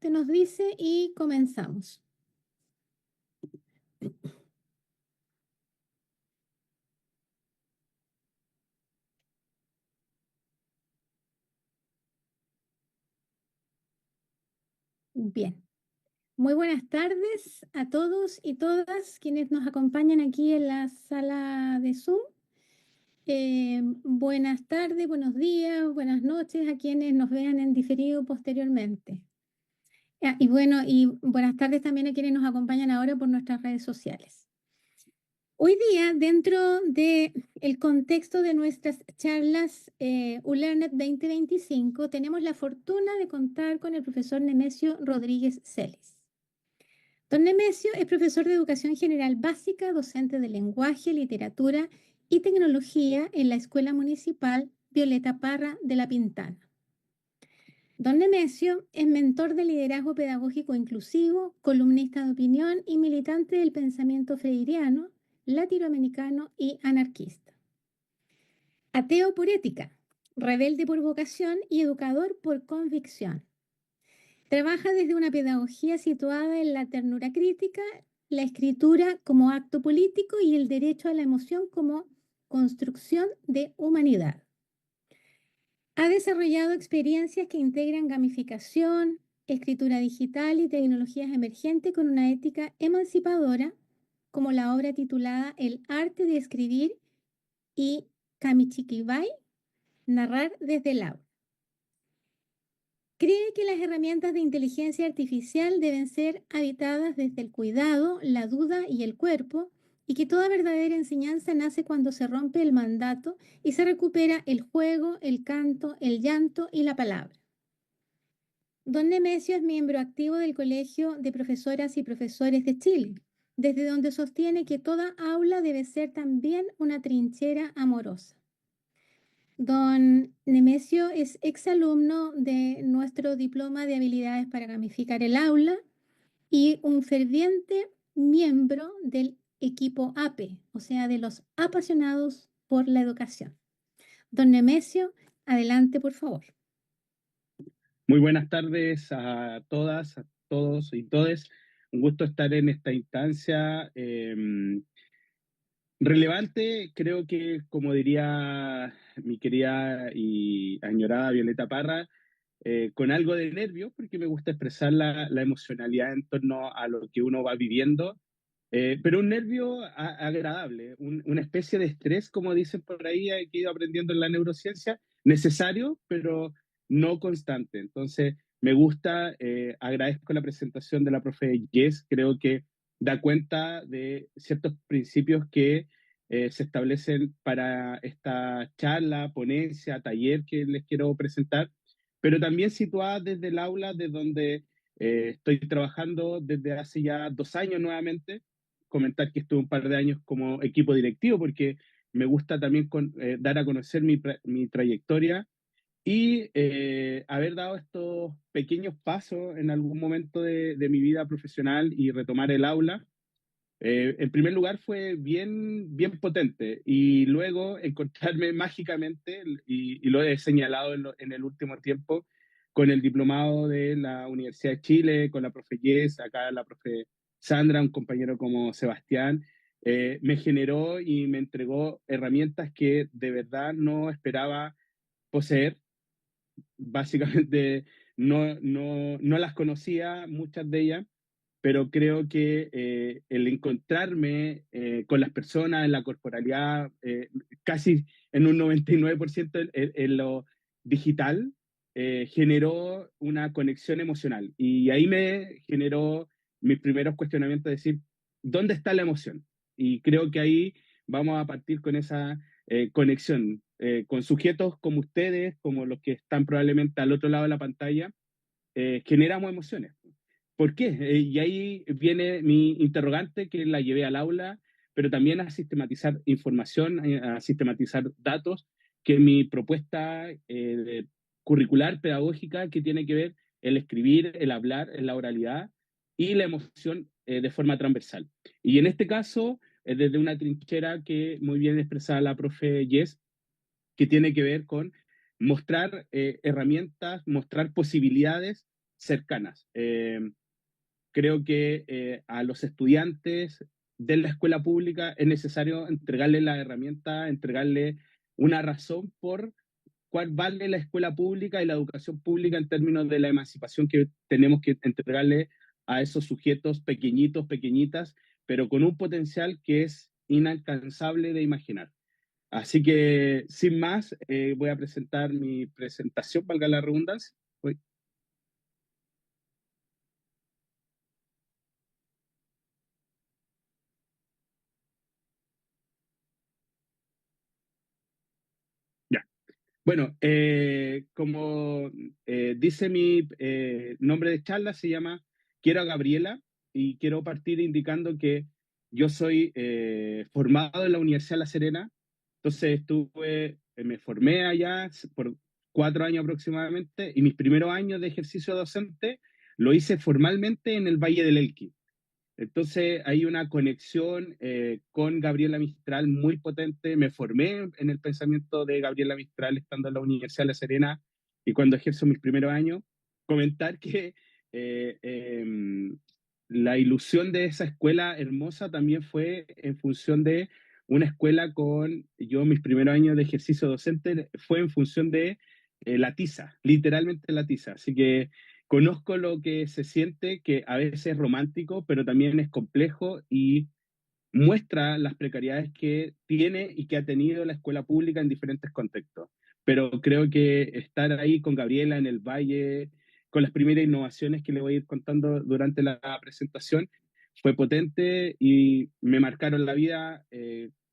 te nos dice y comenzamos. Bien. Muy buenas tardes a todos y todas quienes nos acompañan aquí en la sala de Zoom. Buenas tardes, buenos días, buenas noches a quienes nos vean en diferido posteriormente. Y buenas tardes también a quienes nos acompañan ahora por nuestras redes sociales. Hoy día, dentro del contexto de nuestras charlas ULearNet 2025, tenemos la fortuna de contar con el profesor Nemesio Rodríguez Celis. Don Nemesio es profesor de Educación General Básica, docente de Lenguaje, Literatura y Tecnología en la Escuela Municipal Violeta Parra de La Pintana. Don Nemesio es mentor de liderazgo pedagógico inclusivo, columnista de opinión y militante del pensamiento freiriano, latinoamericano y anarquista. Ateo por ética, rebelde por vocación y educador por convicción. Trabaja desde una pedagogía situada en la ternura crítica, la escritura como acto político y el derecho a la emoción como construcción de humanidad. Ha desarrollado experiencias que integran gamificación, escritura digital y tecnologías emergentes con una ética emancipadora, como la obra titulada El arte de escribir y Kamichikibai, narrar desde el aula. Cree que las herramientas de inteligencia artificial deben ser habitadas desde el cuidado, la duda y el cuerpo, y que toda verdadera enseñanza nace cuando se rompe el mandato y se recupera el juego, el canto, el llanto y la palabra. Don Nemesio es miembro activo del Colegio de Profesoras y Profesores de Chile, desde donde sostiene que toda aula debe ser también una trinchera amorosa. Don Nemesio es exalumno de nuestro diploma de habilidades para gamificar el aula y un ferviente miembro del equipo APE, o sea, de los apasionados por la educación. Don Nemesio, adelante, por favor. Muy buenas tardes a todas, a todos y todes. Un gusto estar en esta instancia relevante. Creo que, como diría mi querida y añorada Violeta Parra, con algo de nervio, porque me gusta expresar la emocionalidad en torno a lo que uno va viviendo, pero un nervio agradable, una especie de estrés, como dicen por ahí, que he ido aprendiendo en la neurociencia, necesario, pero no constante. Entonces, me gusta, agradezco la presentación de la profe Jess, creo que da cuenta de ciertos principios que se establecen para esta charla, ponencia, taller que les quiero presentar, pero también situada desde el aula, de donde estoy trabajando desde hace ya 2 años nuevamente. Comentar que estuve un par de años como equipo directivo, porque me gusta también dar a conocer mi trayectoria y haber dado estos pequeños pasos en algún momento de mi vida profesional y retomar el aula. En primer lugar fue bien, bien potente, y luego encontrarme mágicamente, y lo he señalado en el último tiempo, con el diplomado de la Universidad de Chile, con la profe Yes, acá la profe Sandra, un compañero como Sebastián, me generó y me entregó herramientas que de verdad no esperaba poseer. Básicamente no las conocía, muchas de ellas, pero creo que el encontrarme con las personas en la corporalidad, casi en un 99% en lo digital, generó una conexión emocional. Y ahí me generó mis primeros cuestionamientos de decir, ¿dónde está la emoción? Y creo que ahí vamos a partir con esa conexión con sujetos como ustedes, como los que están probablemente al otro lado de la pantalla. Generamos emociones. ¿Por qué? Y ahí viene mi interrogante, que la llevé al aula, pero también a sistematizar información, a sistematizar datos, que mi propuesta curricular, pedagógica, que tiene que ver el escribir, el hablar, la oralidad y la emoción de forma transversal. Y en este caso, desde una trinchera que muy bien expresaba la profe Yes, que tiene que ver con mostrar herramientas, mostrar posibilidades cercanas. Creo que a los estudiantes de la escuela pública es necesario entregarle la herramienta, entregarle una razón por cuál vale la escuela pública y la educación pública en términos de la emancipación que tenemos que entregarle a esos sujetos pequeñitos, pequeñitas, pero con un potencial que es inalcanzable de imaginar. Así que, sin más, voy a presentar mi presentación, valga la redundancia. Ya. Bueno, como dice mi nombre de charla, se llama Quiero a Gabriela, y quiero partir indicando que yo soy formado en la Universidad de La Serena. Entonces me formé allá por 4 años aproximadamente, y mis primeros años de ejercicio docente lo hice formalmente en el Valle del Elqui. Entonces hay una conexión con Gabriela Mistral muy potente. Me formé en el pensamiento de Gabriela Mistral estando en la Universidad de La Serena, y cuando ejerzo mis primeros años, comentar que eh, eh, la ilusión de esa escuela hermosa también fue en función de una escuela mis primeros años de ejercicio docente fue en función de la tiza, literalmente la tiza. Así que conozco lo que se siente, que a veces es romántico, pero también es complejo y muestra las precariedades que tiene y que ha tenido la escuela pública en diferentes contextos. Pero creo que estar ahí con Gabriela en el Valle, con las primeras innovaciones que le voy a ir contando durante la presentación, fue potente y me marcaron la vida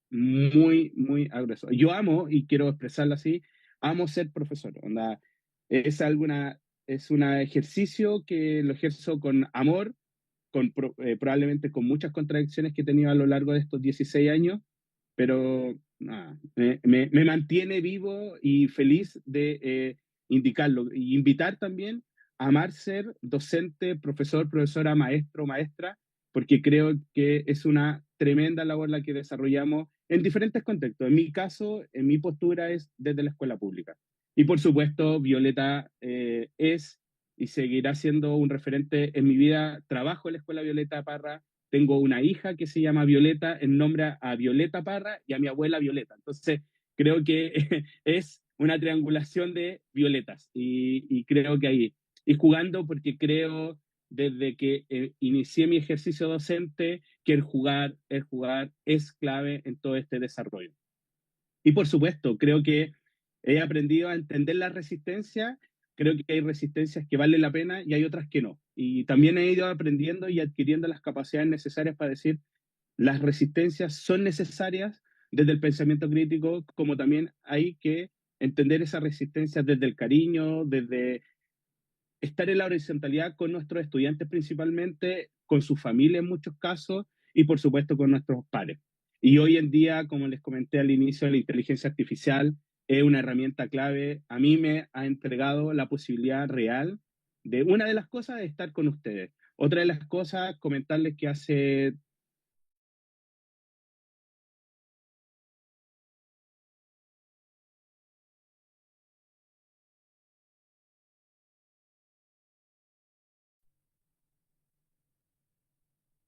muy, muy agresor. Yo amo, y quiero expresarlo así, amo ser profesor. Onda, es alguna, es un ejercicio que lo ejerzo con amor, probablemente con muchas contradicciones que he tenido a lo largo de estos 16 años, pero nada, me mantiene vivo y feliz de indicarlo. Y invitar también a amar ser docente, profesor, profesora, maestro, maestra, porque creo que es una tremenda labor la que desarrollamos en diferentes contextos. En mi caso, en mi postura es desde la escuela pública. Y por supuesto, Violeta es y seguirá siendo un referente en mi vida. Trabajo en la Escuela Violeta Parra, tengo una hija que se llama Violeta en nombre a Violeta Parra y a mi abuela Violeta. Entonces, creo que es una triangulación de violetas, y creo que ahí, y jugando porque creo desde que inicié mi ejercicio docente que el jugar es clave en todo este desarrollo. Y por supuesto, creo que he aprendido a entender la resistencia. Creo que hay resistencias que valen la pena y hay otras que no. Y también he ido aprendiendo y adquiriendo las capacidades necesarias para decir las resistencias son necesarias desde el pensamiento crítico, como también hay que entender esas resistencias desde el cariño, desde estar en la horizontalidad con nuestros estudiantes principalmente, con su familia en muchos casos, y por supuesto con nuestros pares. Y hoy en día, como les comenté al inicio, la inteligencia artificial es una herramienta clave. A mí me ha entregado la posibilidad real de una de las cosas de estar con ustedes. Otra de las cosas, comentarles que hace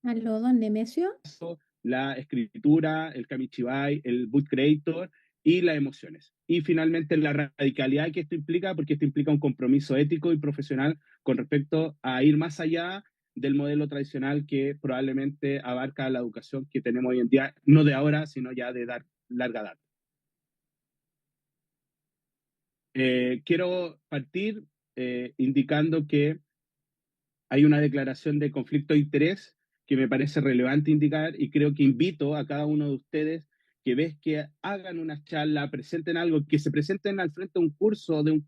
Aló, don Nemesio. la escritura, el Kamichibai, el Boot Creator y las emociones. Y finalmente la radicalidad que esto implica, porque esto implica un compromiso ético y profesional con respecto a ir más allá del modelo tradicional que probablemente abarca la educación que tenemos hoy en día, no de ahora, sino ya de dar larga data. Quiero partir indicando que hay una declaración de conflicto de interés que me parece relevante indicar, y creo que invito a cada uno de ustedes que ves que hagan una charla, presenten algo, que se presenten al frente de un curso de un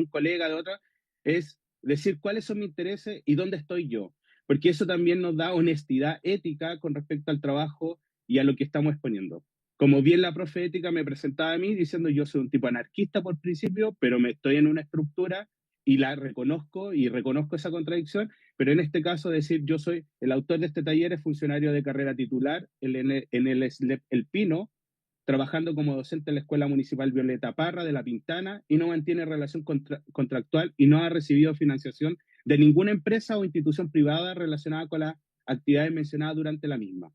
colega, de otra, es decir cuáles son mis intereses y dónde estoy yo, porque eso también nos da honestidad ética con respecto al trabajo y a lo que estamos exponiendo. Como bien la profe ética me presentaba a mí diciendo yo soy un tipo anarquista por principio, pero me estoy en una estructura y la reconozco y reconozco esa contradicción, pero en este caso decir yo soy el autor de este taller, es funcionario de carrera titular en el SLEP El Pino, trabajando como docente en la Escuela Municipal Violeta Parra de La Pintana, y no mantiene relación contractual y no ha recibido financiación de ninguna empresa o institución privada relacionada con las actividades mencionadas durante la misma.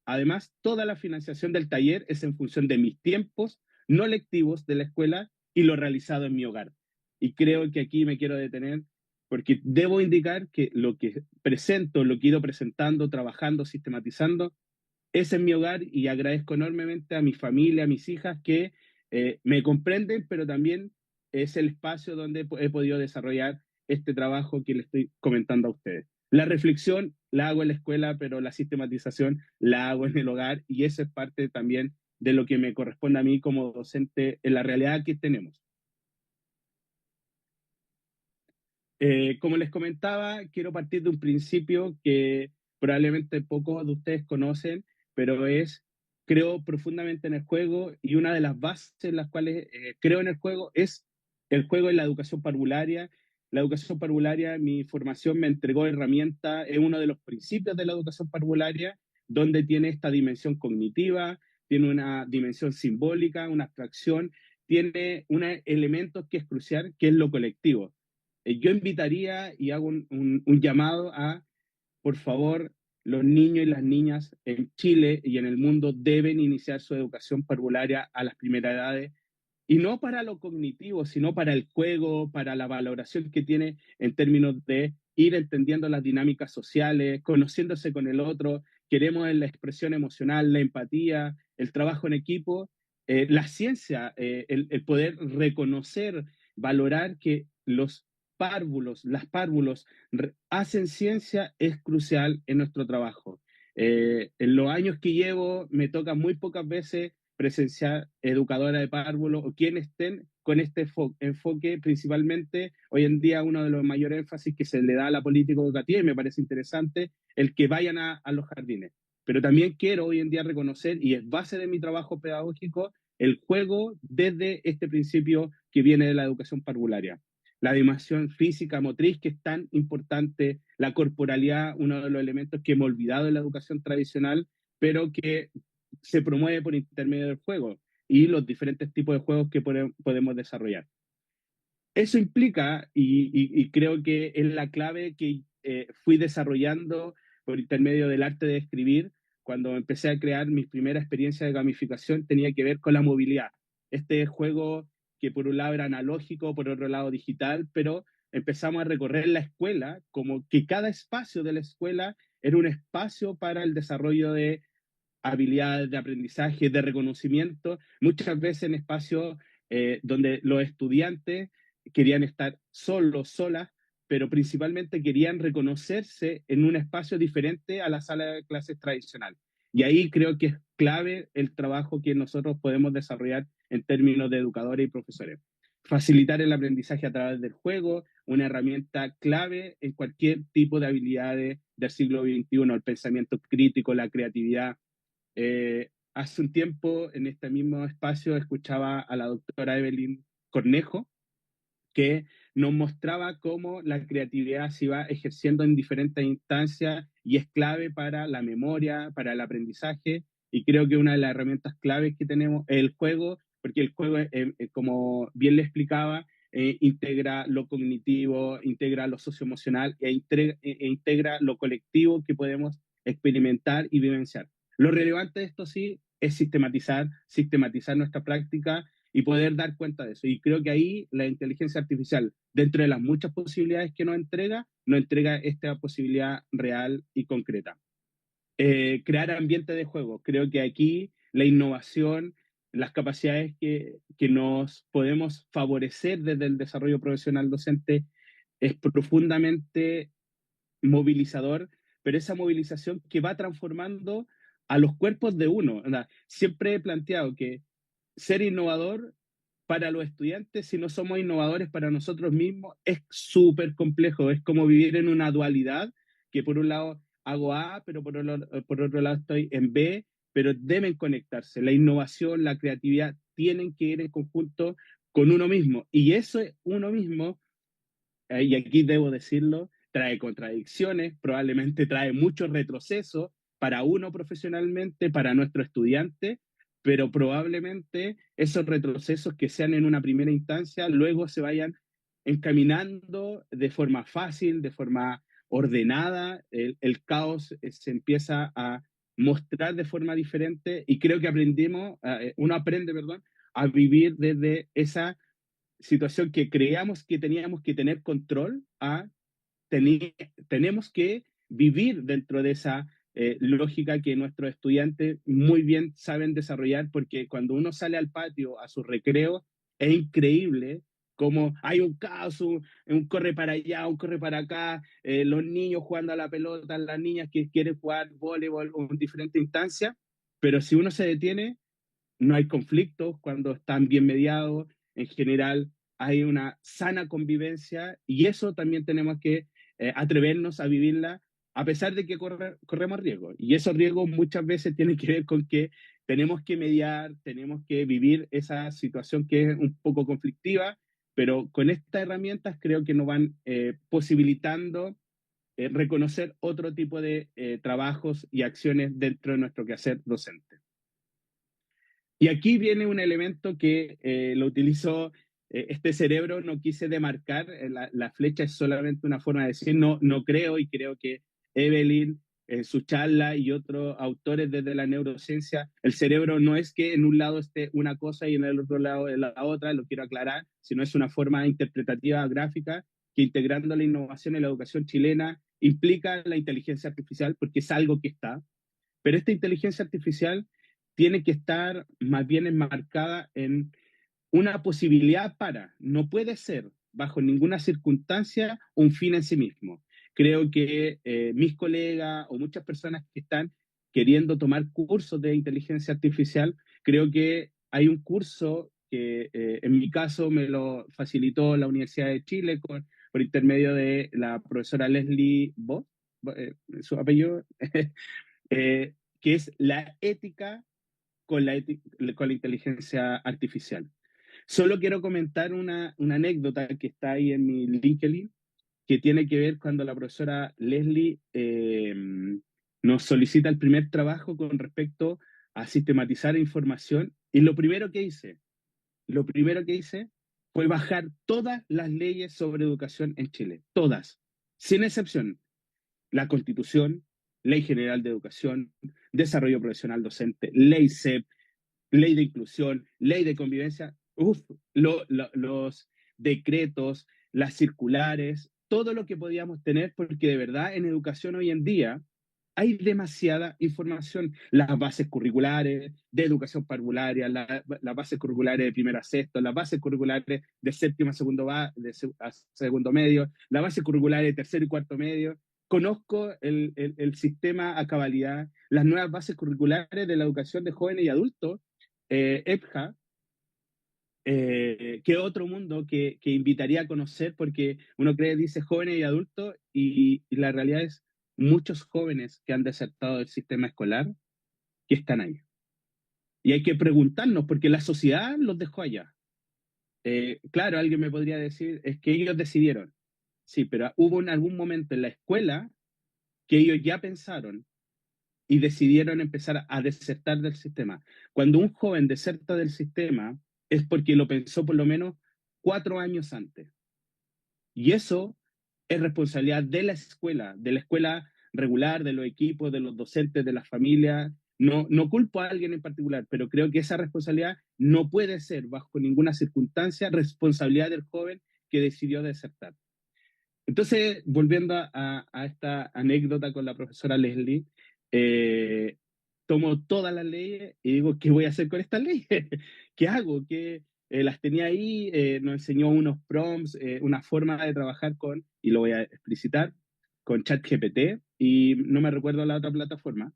Además, toda la financiación del taller es en función de mis tiempos no lectivos de la escuela y lo realizado en mi hogar. Y creo que aquí me quiero detener porque debo indicar que lo que presento, lo que he ido presentando, trabajando, sistematizando, es en mi hogar, y agradezco enormemente a mi familia, a mis hijas que me comprenden, pero también es el espacio donde he podido desarrollar este trabajo que le estoy comentando a ustedes. La reflexión la hago en la escuela, pero la sistematización la hago en el hogar, y eso es parte también de lo que me corresponde a mí como docente en la realidad que tenemos. Como les comentaba, quiero partir de un principio que probablemente pocos de ustedes conocen, pero creo profundamente en el juego, y una de las bases en las cuales creo en el juego en la educación parvularia. La educación parvularia, mi formación me entregó herramientas, es uno de los principios de la educación parvularia, donde tiene esta dimensión cognitiva, tiene una dimensión simbólica, una abstracción, tiene un elemento que es crucial, que es lo colectivo. Yo invitaría y hago un llamado a, por favor, los niños y las niñas en Chile y en el mundo deben iniciar su educación parvularia a las primeras edades, y no para lo cognitivo, sino para el juego, para la valoración que tiene en términos de ir entendiendo las dinámicas sociales, conociéndose con el otro. Queremos la expresión emocional, la empatía, el trabajo en equipo, la ciencia, el poder reconocer, valorar que las párvulos hacen ciencia, es crucial en nuestro trabajo. En los años que llevo, me toca muy pocas veces presenciar educadora de párvulos o quienes estén con este enfoque. Principalmente hoy en día uno de los mayores énfasis que se le da a la política educativa, y me parece interesante el que vayan a los jardines. Pero también quiero hoy en día reconocer, y es base de mi trabajo pedagógico, el juego desde este principio que viene de la educación parvularia. La dimensión física, motriz, que es tan importante, la corporalidad, uno de los elementos que hemos olvidado en la educación tradicional, pero que se promueve por intermedio del juego y los diferentes tipos de juegos que podemos desarrollar. Eso implica, y creo que es la clave que fui desarrollando por intermedio del arte de escribir. Cuando empecé a crear mis primeras experiencias de gamificación, tenía que ver con la movilidad. Este juego que por un lado era analógico, por otro lado digital, pero empezamos a recorrer la escuela como que cada espacio de la escuela era un espacio para el desarrollo de habilidades de aprendizaje, de reconocimiento, muchas veces en espacios donde los estudiantes querían estar solos, solas, pero principalmente querían reconocerse en un espacio diferente a la sala de clases tradicional. Y ahí creo que es clave el trabajo que nosotros podemos desarrollar en términos de educadores y profesores. Facilitar el aprendizaje a través del juego, una herramienta clave en cualquier tipo de habilidades del siglo XXI, el pensamiento crítico, la creatividad. Hace un tiempo, en este mismo espacio, escuchaba a la doctora Evelyn Cornejo, que nos mostraba cómo la creatividad se iba ejerciendo en diferentes instancias y es clave para la memoria, para el aprendizaje, y creo que una de las herramientas claves que tenemos es el juego, porque el juego, como bien le explicaba, integra lo cognitivo, integra lo socioemocional integra lo colectivo que podemos experimentar y vivenciar. Lo relevante de esto sí es sistematizar nuestra práctica y poder dar cuenta de eso. Y creo que ahí la inteligencia artificial, dentro de las muchas posibilidades que nos entrega esta posibilidad real y concreta. Crear ambiente de juego. Creo que aquí la innovación, las capacidades que nos podemos favorecer desde el desarrollo profesional docente es profundamente movilizador, pero esa movilización que va transformando a los cuerpos de uno. Siempre he planteado que ser innovador para los estudiantes, si no somos innovadores para nosotros mismos, es súper complejo. Es como vivir en una dualidad, que por un lado hago A, pero por otro lado estoy en B, pero deben conectarse. La innovación, la creatividad tienen que ir en conjunto con uno mismo. Y eso es uno mismo, y aquí debo decirlo, trae contradicciones, probablemente trae mucho retroceso para uno profesionalmente, para nuestro estudiante, pero probablemente esos retrocesos que sean en una primera instancia luego se vayan encaminando de forma fácil, de forma ordenada, el caos se empieza a mostrar de forma diferente y creo que uno aprende, perdón, a vivir desde esa situación que creíamos que teníamos que tener control a tenemos que vivir dentro de esa lógica que nuestros estudiantes muy bien saben desarrollar, porque cuando uno sale al patio a sus recreos, es increíble como hay un caos, un corre para allá, un corre para acá, los niños jugando a la pelota, las niñas que quieren jugar voleibol o en diferentes instancias, pero si uno se detiene, no hay conflictos cuando están bien mediados, en general hay una sana convivencia y eso también tenemos que atrevernos a vivirla a pesar de que corremos riesgos. Y esos riesgos muchas veces tienen que ver con que tenemos que mediar, tenemos que vivir esa situación que es un poco conflictiva, pero con estas herramientas creo que nos van posibilitando reconocer otro tipo de trabajos y acciones dentro de nuestro quehacer docente. Y aquí viene un elemento que lo utilizo, este cerebro no quise demarcar, la flecha es solamente una forma de decir, no creo, y creo que Evelyn, en su charla y otros autores desde la neurociencia, el cerebro no es que en un lado esté una cosa y en el otro lado la otra, lo quiero aclarar, sino es una forma interpretativa gráfica que integrando la innovación en la educación chilena implica la inteligencia artificial porque es algo que está, pero esta inteligencia artificial tiene que estar más bien enmarcada en una posibilidad para, no puede ser bajo ninguna circunstancia un fin en sí mismo. Creo que mis colegas o muchas personas que están queriendo tomar cursos de inteligencia artificial, creo que hay un curso que en mi caso me lo facilitó la Universidad de Chile por intermedio de la profesora Leslie Voss, su apellido, que es la ética con la inteligencia artificial. Solo quiero comentar una anécdota que está ahí en mi LinkedIn, que tiene que ver cuando la profesora Leslie nos solicita el primer trabajo con respecto a sistematizar información. Y lo primero que hice fue bajar todas las leyes sobre educación en Chile, todas, sin excepción. La Constitución, Ley General de Educación, Desarrollo Profesional Docente, Ley CEP, Ley de Inclusión, Ley de Convivencia, los decretos, las circulares, todo lo que podíamos tener, porque de verdad en educación hoy en día hay demasiada información. Las bases curriculares de educación parvularia, las bases curriculares de primero a sexto, las bases curriculares de séptimo a segundo medio, las bases curriculares de tercero y cuarto medio. Conozco el sistema a cabalidad, las nuevas bases curriculares de la educación de jóvenes y adultos, EPJA, que otro mundo que invitaría a conocer, porque uno cree, dice jóvenes y adultos, y la realidad es muchos jóvenes que han desertado del sistema escolar que están ahí. Y hay que preguntarnos, porque la sociedad los dejó allá. Claro, alguien me podría decir, es que ellos decidieron. Sí, pero hubo en algún momento en la escuela que ellos ya pensaron y decidieron empezar a desertar del sistema. Cuando un joven deserta del sistema es porque lo pensó por lo menos 4 años antes. Y eso es responsabilidad de la escuela regular, de los equipos, de los docentes, de las familias. No culpo a alguien en particular, pero creo que esa responsabilidad no puede ser, bajo ninguna circunstancia, responsabilidad del joven que decidió desertar. Entonces, volviendo a esta anécdota con la profesora Leslie, eh, tomo todas las leyes y digo, ¿qué voy a hacer con estas leyes? ¿Qué hago? Las tenía ahí, nos enseñó unos prompts, una forma de trabajar y lo voy a explicitar, con ChatGPT, y no me recuerdo la otra plataforma,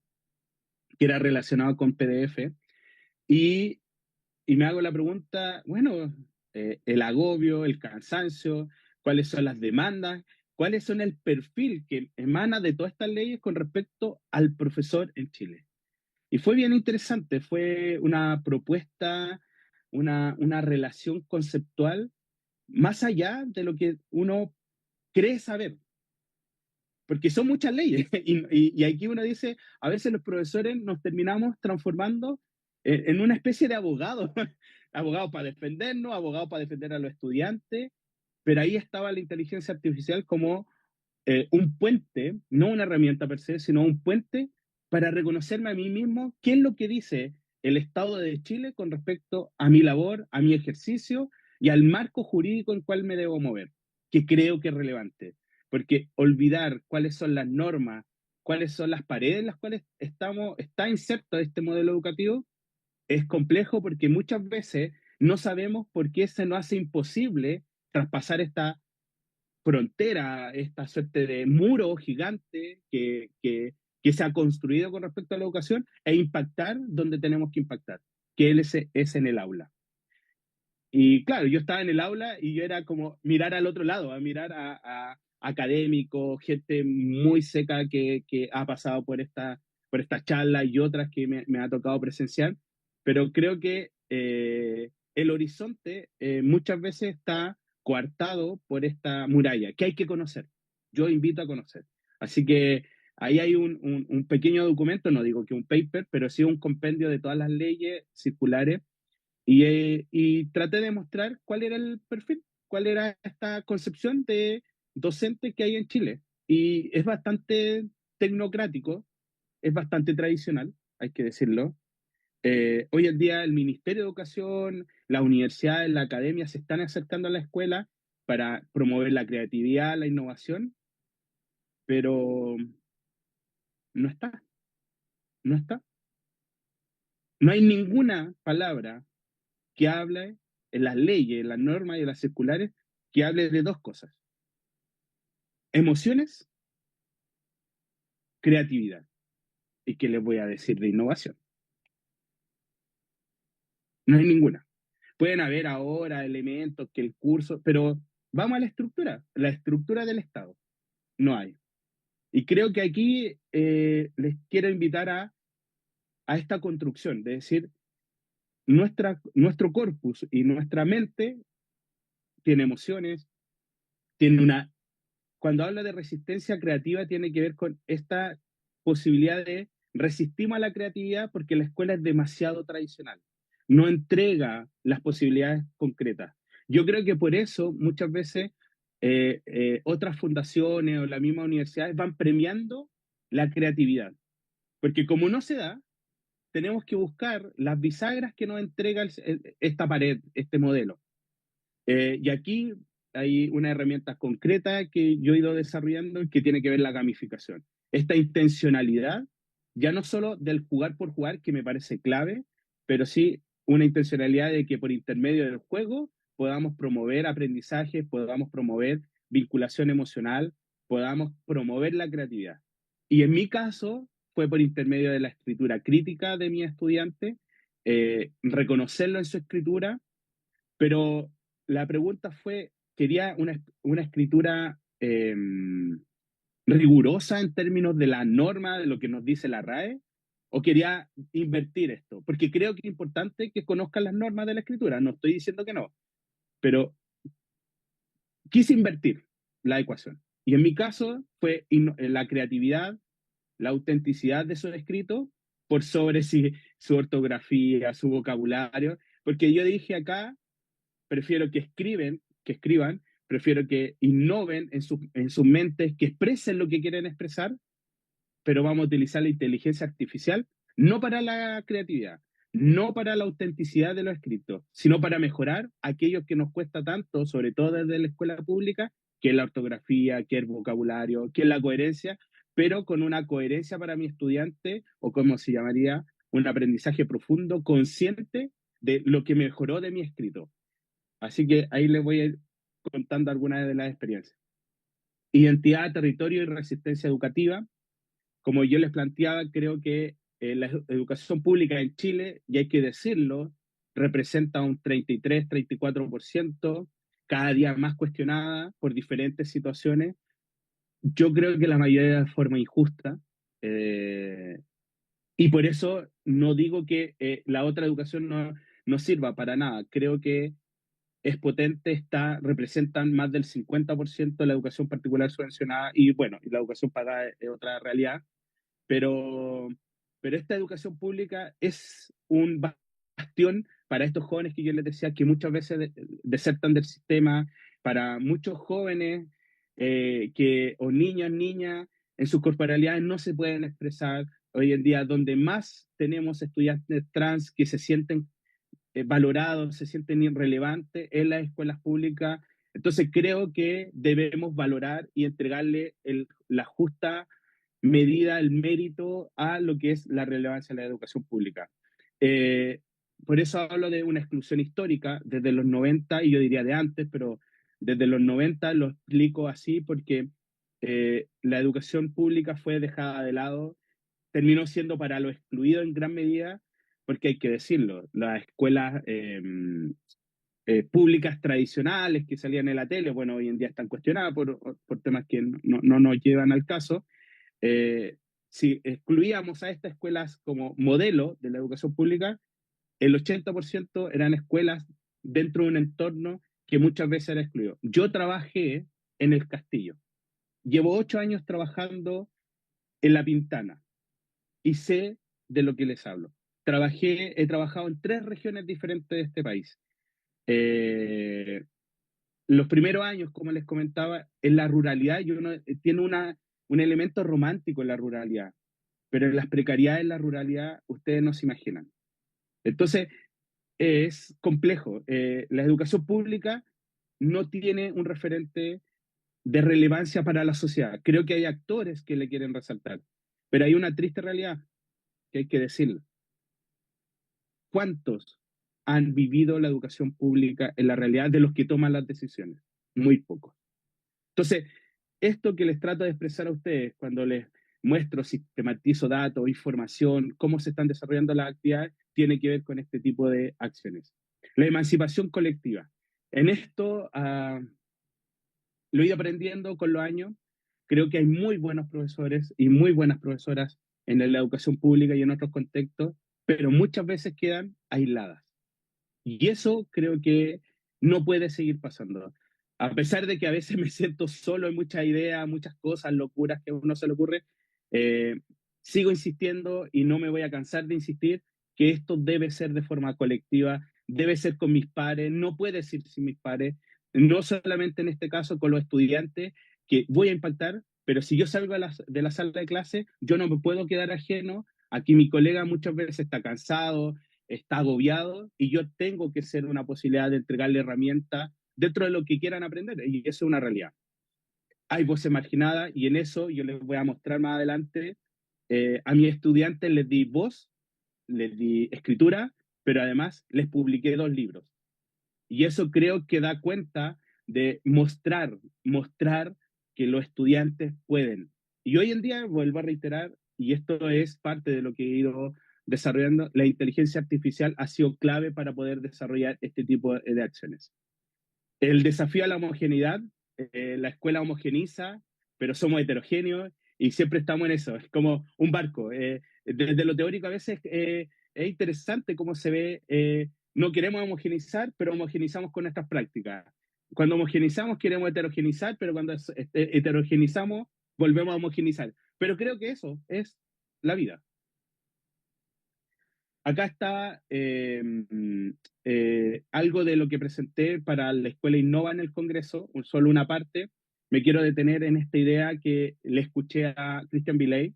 que era relacionado con PDF, y, y me hago la pregunta, bueno, el agobio, el cansancio, cuáles son las demandas, cuáles son el perfil que emana de todas estas leyes con respecto al profesor en Chile. Y fue bien interesante, fue una propuesta, una relación conceptual más allá de lo que uno cree saber, porque son muchas leyes. Y aquí uno dice, a veces los profesores nos terminamos transformando en una especie de abogados, abogados para defendernos, abogados para defender a los estudiantes, pero ahí estaba la inteligencia artificial como un puente, no una herramienta per se, sino un puente para reconocerme a mí mismo qué es lo que dice el Estado de Chile con respecto a mi labor, a mi ejercicio y al marco jurídico en cual me debo mover, que creo que es relevante. Porque olvidar cuáles son las normas, cuáles son las paredes en las cuales está inserto este modelo educativo, es complejo porque muchas veces no sabemos por qué se nos hace imposible traspasar esta frontera, esta suerte de muro gigante que se ha construido con respecto a la educación e impactar donde tenemos que impactar, que él es en el aula. Y claro, yo estaba en el aula y yo era como mirar al otro lado, a mirar a académicos, gente muy seca que ha pasado por esta charla y otras que me ha tocado presenciar, pero creo que el horizonte muchas veces está coartado por esta muralla que hay que conocer. Yo invito a conocer. Así que ahí hay un pequeño documento, no digo que un paper, pero sí un compendio de todas las leyes circulares y traté de mostrar cuál era el perfil, cuál era esta concepción de docente que hay en Chile. Y es bastante tecnocrático, es bastante tradicional, hay que decirlo. Hoy en día el Ministerio de Educación, la universidad, la academia se están acercando a la escuela para promover la creatividad, la innovación, pero no está, no está. No hay ninguna palabra que hable en las leyes, en las normas y en las circulares que hable de dos cosas: emociones, creatividad. ¿Y qué les voy a decir de innovación? No hay ninguna. Pueden haber ahora elementos que el curso, pero vamos a la estructura del Estado. No hay. Y creo que aquí les quiero invitar a esta construcción, de decir, nuestro corpus y nuestra mente tiene emociones, tiene una cuando habla de resistencia creativa tiene que ver con esta posibilidad de resistimos a la creatividad porque la escuela es demasiado tradicional, no entrega las posibilidades concretas. Yo creo que por eso muchas veces otras fundaciones o las mismas universidades van premiando la creatividad, porque como no se da, tenemos que buscar las bisagras que nos entrega esta pared, este modelo. Y aquí hay una herramienta concreta que yo he ido desarrollando que tiene que ver la gamificación. Esta intencionalidad, ya no solo del jugar por jugar, que me parece clave, pero sí una intencionalidad de que por intermedio del juego podamos promover aprendizaje, podamos promover vinculación emocional, podamos promover la creatividad. Y en mi caso fue por intermedio de la escritura crítica de mi estudiante, reconocerlo en su escritura, pero la pregunta fue, ¿quería una escritura rigurosa en términos de la norma, de lo que nos dice la RAE? ¿O quería invertir esto? Porque creo que es importante que conozcan las normas de la escritura, no estoy diciendo que no, pero quise invertir la ecuación. Y en mi caso fue la creatividad, la autenticidad de su escrito por sobre si, su ortografía, su vocabulario, porque yo dije acá prefiero que escriban, prefiero que innoven en sus mentes, que expresen lo que quieren expresar, pero vamos a utilizar la inteligencia artificial no para la creatividad, no para la autenticidad de los escritos, sino para mejorar aquellos que nos cuesta tanto, sobre todo desde la escuela pública, que es la ortografía, que es el vocabulario, que es la coherencia, pero con una coherencia para mi estudiante, o como se llamaría, un aprendizaje profundo, consciente de lo que mejoró de mi escrito. Así que ahí les voy a ir contando algunas de las experiencias. Identidad, territorio y resistencia educativa. Como yo les planteaba, creo que la educación pública en Chile, y hay que decirlo, representa un 33-34%, cada día más cuestionada por diferentes situaciones. Yo creo que la mayoría de forma injusta. eh, y por eso no digo que la otra educación no sirva para nada. Creo que es potente, representan más del 50% de la educación particular subvencionada y bueno, y la educación pagada es otra realidad, pero, pero esta educación pública es un bastión para estos jóvenes que yo les decía que muchas veces desertan del sistema, para muchos jóvenes o niñas, en sus corporalidades no se pueden expresar. Hoy en día, donde más tenemos estudiantes trans que se sienten valorados, se sienten irrelevantes en las escuelas públicas. Entonces creo que debemos valorar y entregarle la justa medida, el mérito a lo que es la relevancia de la educación pública. Eh, por eso hablo de una exclusión histórica desde los 90, y yo diría de antes, pero desde los 90 lo explico así porque la educación pública fue dejada de lado, terminó siendo para los excluidos en gran medida, porque hay que decirlo, las escuelas públicas tradicionales que salían en la tele, bueno, hoy en día están cuestionadas por temas que no nos llevan al caso. Si excluíamos a estas escuelas como modelo de la educación pública, el 80% eran escuelas dentro de un entorno que muchas veces era excluido. Yo trabajé en el Castillo, llevo 8 años trabajando en La Pintana y sé de lo que les hablo. He trabajado en 3 regiones diferentes de este país. Eh, los primeros años, como les comentaba, en la ruralidad tiene un elemento romántico en la ruralidad, pero en las precariedades en la ruralidad ustedes no se imaginan. Entonces, es complejo. La educación pública no tiene un referente de relevancia para la sociedad. Creo que hay actores que le quieren resaltar, pero hay una triste realidad que hay que decirlo. ¿Cuántos han vivido la educación pública en la realidad de los que toman las decisiones? Muy pocos. Entonces, esto que les trato de expresar a ustedes cuando les muestro, sistematizo datos, información, cómo se están desarrollando las actividades, tiene que ver con este tipo de acciones. La emancipación colectiva. En esto lo he ido aprendiendo con los años. Creo que hay muy buenos profesores y muy buenas profesoras en la educación pública y en otros contextos, pero muchas veces quedan aisladas. Y eso creo que no puede seguir pasando. A pesar de que a veces me siento solo en muchas ideas, muchas cosas, locuras que a uno se le ocurre, eh, sigo insistiendo y no me voy a cansar de insistir que esto debe ser de forma colectiva, debe ser con mis pares, no puede ser sin mis pares, no solamente en este caso con los estudiantes que voy a impactar, pero si yo salgo de la sala de clase, yo no me puedo quedar ajeno. Aquí mi colega muchas veces está cansado, está agobiado, y yo tengo que ser una posibilidad de entregarle herramientas dentro de lo que quieran aprender, y eso es una realidad. Hay voces marginadas y en eso yo les voy a mostrar más adelante. A mis estudiantes les di voz, les di escritura, pero además les publiqué 2 libros. Y eso creo que da cuenta de mostrar que los estudiantes pueden. Y hoy en día, vuelvo a reiterar, y esto es parte de lo que he ido desarrollando, la inteligencia artificial ha sido clave para poder desarrollar este tipo de acciones. El desafío a la homogeneidad, la escuela homogeniza, pero somos heterogéneos y siempre estamos en eso, es como un barco. Desde lo teórico a veces es interesante cómo se ve, no queremos homogenizar, pero homogenizamos con nuestras prácticas. Cuando homogenizamos queremos heterogenizar, pero cuando heterogenizamos volvemos a homogenizar. Pero creo que eso es la vida. Acá está algo de lo que presenté para la Escuela Innova en el Congreso, solo una parte. Me quiero detener en esta idea que le escuché a Christian Viley.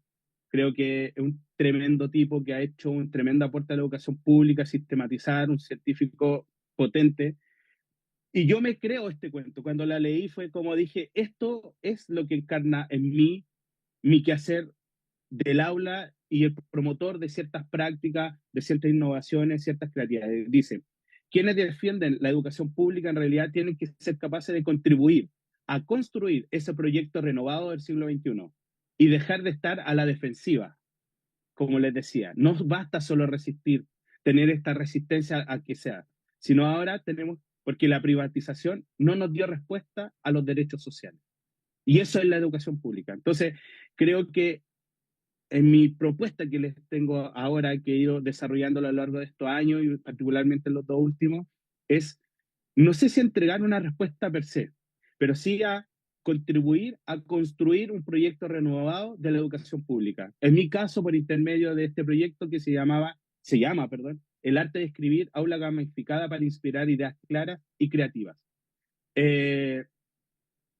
Creo que es un tremendo tipo que ha hecho un tremendo aporte a la educación pública, sistematizar, un científico potente. Y yo me creo este cuento. Cuando la leí fue como dije, esto es lo que encarna en mí mi quehacer del aula y el promotor de ciertas prácticas, de ciertas innovaciones, ciertas creatividades. Dice, quienes defienden la educación pública en realidad tienen que ser capaces de contribuir a construir ese proyecto renovado del siglo XXI y dejar de estar a la defensiva, como les decía. No basta solo resistir, tener esta resistencia a que sea, sino ahora tenemos, porque la privatización no nos dio respuesta a los derechos sociales. Y eso es la educación pública. Entonces, creo que en mi propuesta que les tengo ahora, que he ido desarrollando a lo largo de estos años y particularmente en los 2 últimos, es, no sé si entregar una respuesta per se, pero sí a contribuir a construir un proyecto renovado de la educación pública. En mi caso, por intermedio de este proyecto que se llama, perdón, el arte de escribir, aula gamificada para inspirar ideas claras y creativas. Eh,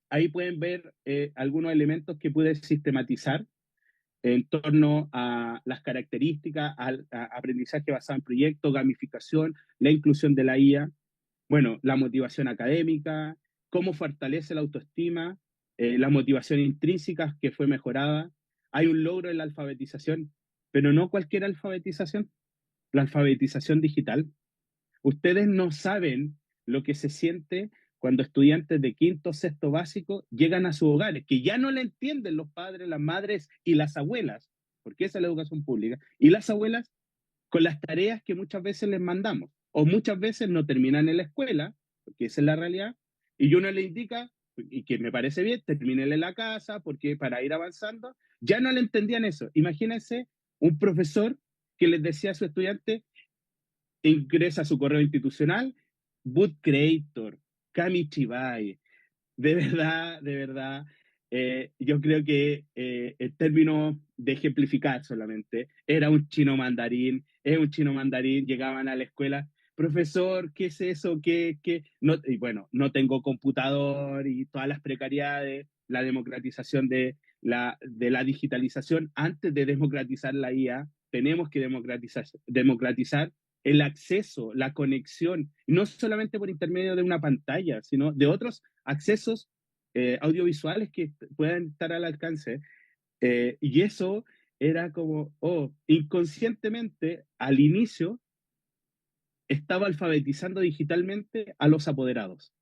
Ahí pueden ver algunos elementos que pude sistematizar en torno a las características, al aprendizaje basado en proyectos, gamificación, la inclusión de la IA, bueno, la motivación académica, cómo fortalece la autoestima, la motivación intrínseca que fue mejorada. Hay un logro en la alfabetización, pero no cualquier alfabetización, la alfabetización digital. Ustedes no saben lo que se siente cuando estudiantes de quinto, sexto básico llegan a sus hogares, que ya no le entienden los padres, las madres y las abuelas, porque esa es la educación pública, y las abuelas con las tareas que muchas veces les mandamos, o muchas veces no terminan en la escuela, porque esa es la realidad, y uno le indica, y que me parece bien, terminen en la casa, porque para ir avanzando, ya no le entendían eso. Imagínense un profesor que les decía a su estudiante, ingresa a su correo institucional, boot creator, Kamichibai. De verdad, yo creo que el término de ejemplificar solamente, era un chino mandarín, es un chino mandarín, llegaban a la escuela, profesor, ¿qué es eso? ¿Qué? No, y bueno, no tengo computador y todas las precariedades, la democratización de la digitalización. Antes de democratizar la IA, tenemos que democratizar el acceso, la conexión, no solamente por intermedio de una pantalla, sino de otros accesos audiovisuales que puedan estar al alcance. Y eso era como, oh, inconscientemente al inicio estaba alfabetizando digitalmente a los apoderados.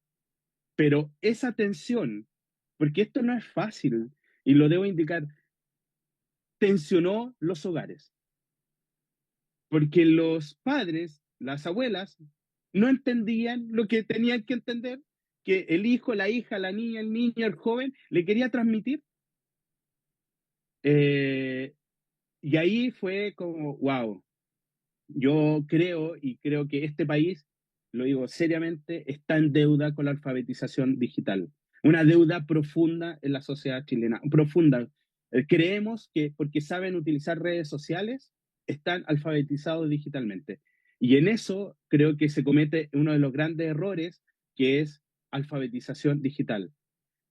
Pero esa tensión, porque esto no es fácil, y lo debo indicar, tensionó los hogares, porque los padres, las abuelas, no entendían lo que tenían que entender, que el hijo, la hija, la niña, el niño, el joven le quería transmitir. Eh, y ahí fue como, wow, yo creo y creo que este país, lo digo seriamente, está en deuda con la alfabetización digital. Una deuda profunda en la sociedad chilena, profunda. Creemos que porque saben utilizar redes sociales, están alfabetizados digitalmente. Y en eso creo que se comete uno de los grandes errores, que es alfabetización digital.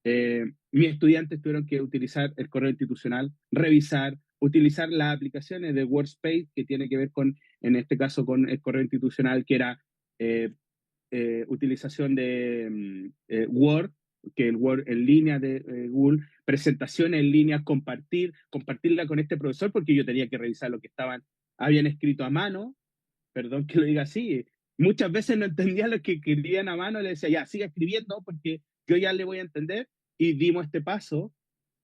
Mis estudiantes tuvieron que utilizar el correo institucional, revisar, utilizar las aplicaciones de Workspace, que tiene que ver con, en este caso, con el correo institucional, que era eh, utilización de Word, que el Word en línea de Google, presentaciones en línea, compartirla con este profesor, porque yo tenía que revisar lo que habían escrito a mano, perdón que lo diga así, muchas veces no entendía lo que querían a mano, le decía, ya, siga escribiendo porque yo ya le voy a entender, y dimos este paso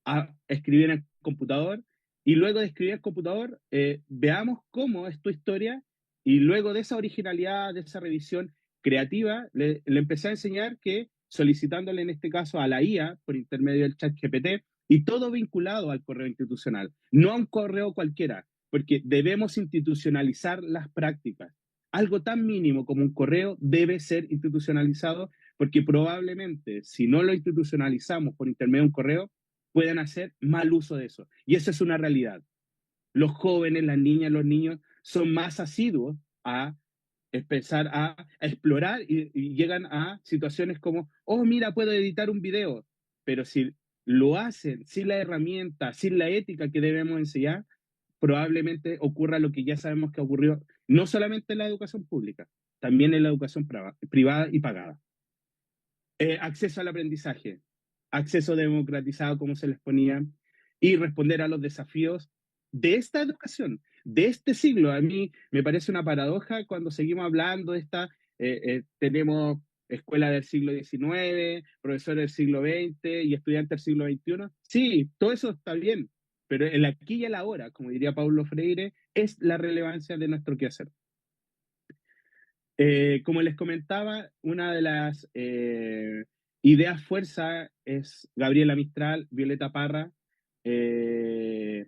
a escribir en el computador, y luego de escribir en el computador, veamos cómo es tu historia, y luego de esa originalidad, de esa revisión creativa, le empecé a enseñar que solicitándole en este caso a la IA por intermedio del chat GPT, y todo vinculado al correo institucional, no a un correo cualquiera, porque debemos institucionalizar las prácticas. Algo tan mínimo como un correo debe ser institucionalizado, porque probablemente si no lo institucionalizamos por intermedio de un correo, puedan hacer mal uso de eso. Y esa es una realidad. Los jóvenes, las niñas, los niños son más asiduos a empezar a explorar, y llegan a situaciones como, oh, mira, puedo editar un video, pero si lo hacen sin la herramienta, sin la ética que debemos enseñar, probablemente ocurra lo que ya sabemos que ocurrió, no solamente en la educación pública, también en la educación privada y pagada. Acceso al aprendizaje, acceso democratizado, como se les ponía, y responder a los desafíos de esta educación, de este siglo. A mí me parece una paradoja cuando seguimos hablando de tenemos escuela del siglo XIX, profesores del siglo XX y estudiantes del siglo XXI. Sí, todo eso está bien, pero el aquí y el ahora, como diría Paulo Freire, es la relevancia de nuestro quehacer. Como les comentaba, una de las ideas fuerza es Gabriela Mistral, Violeta Parra. eh,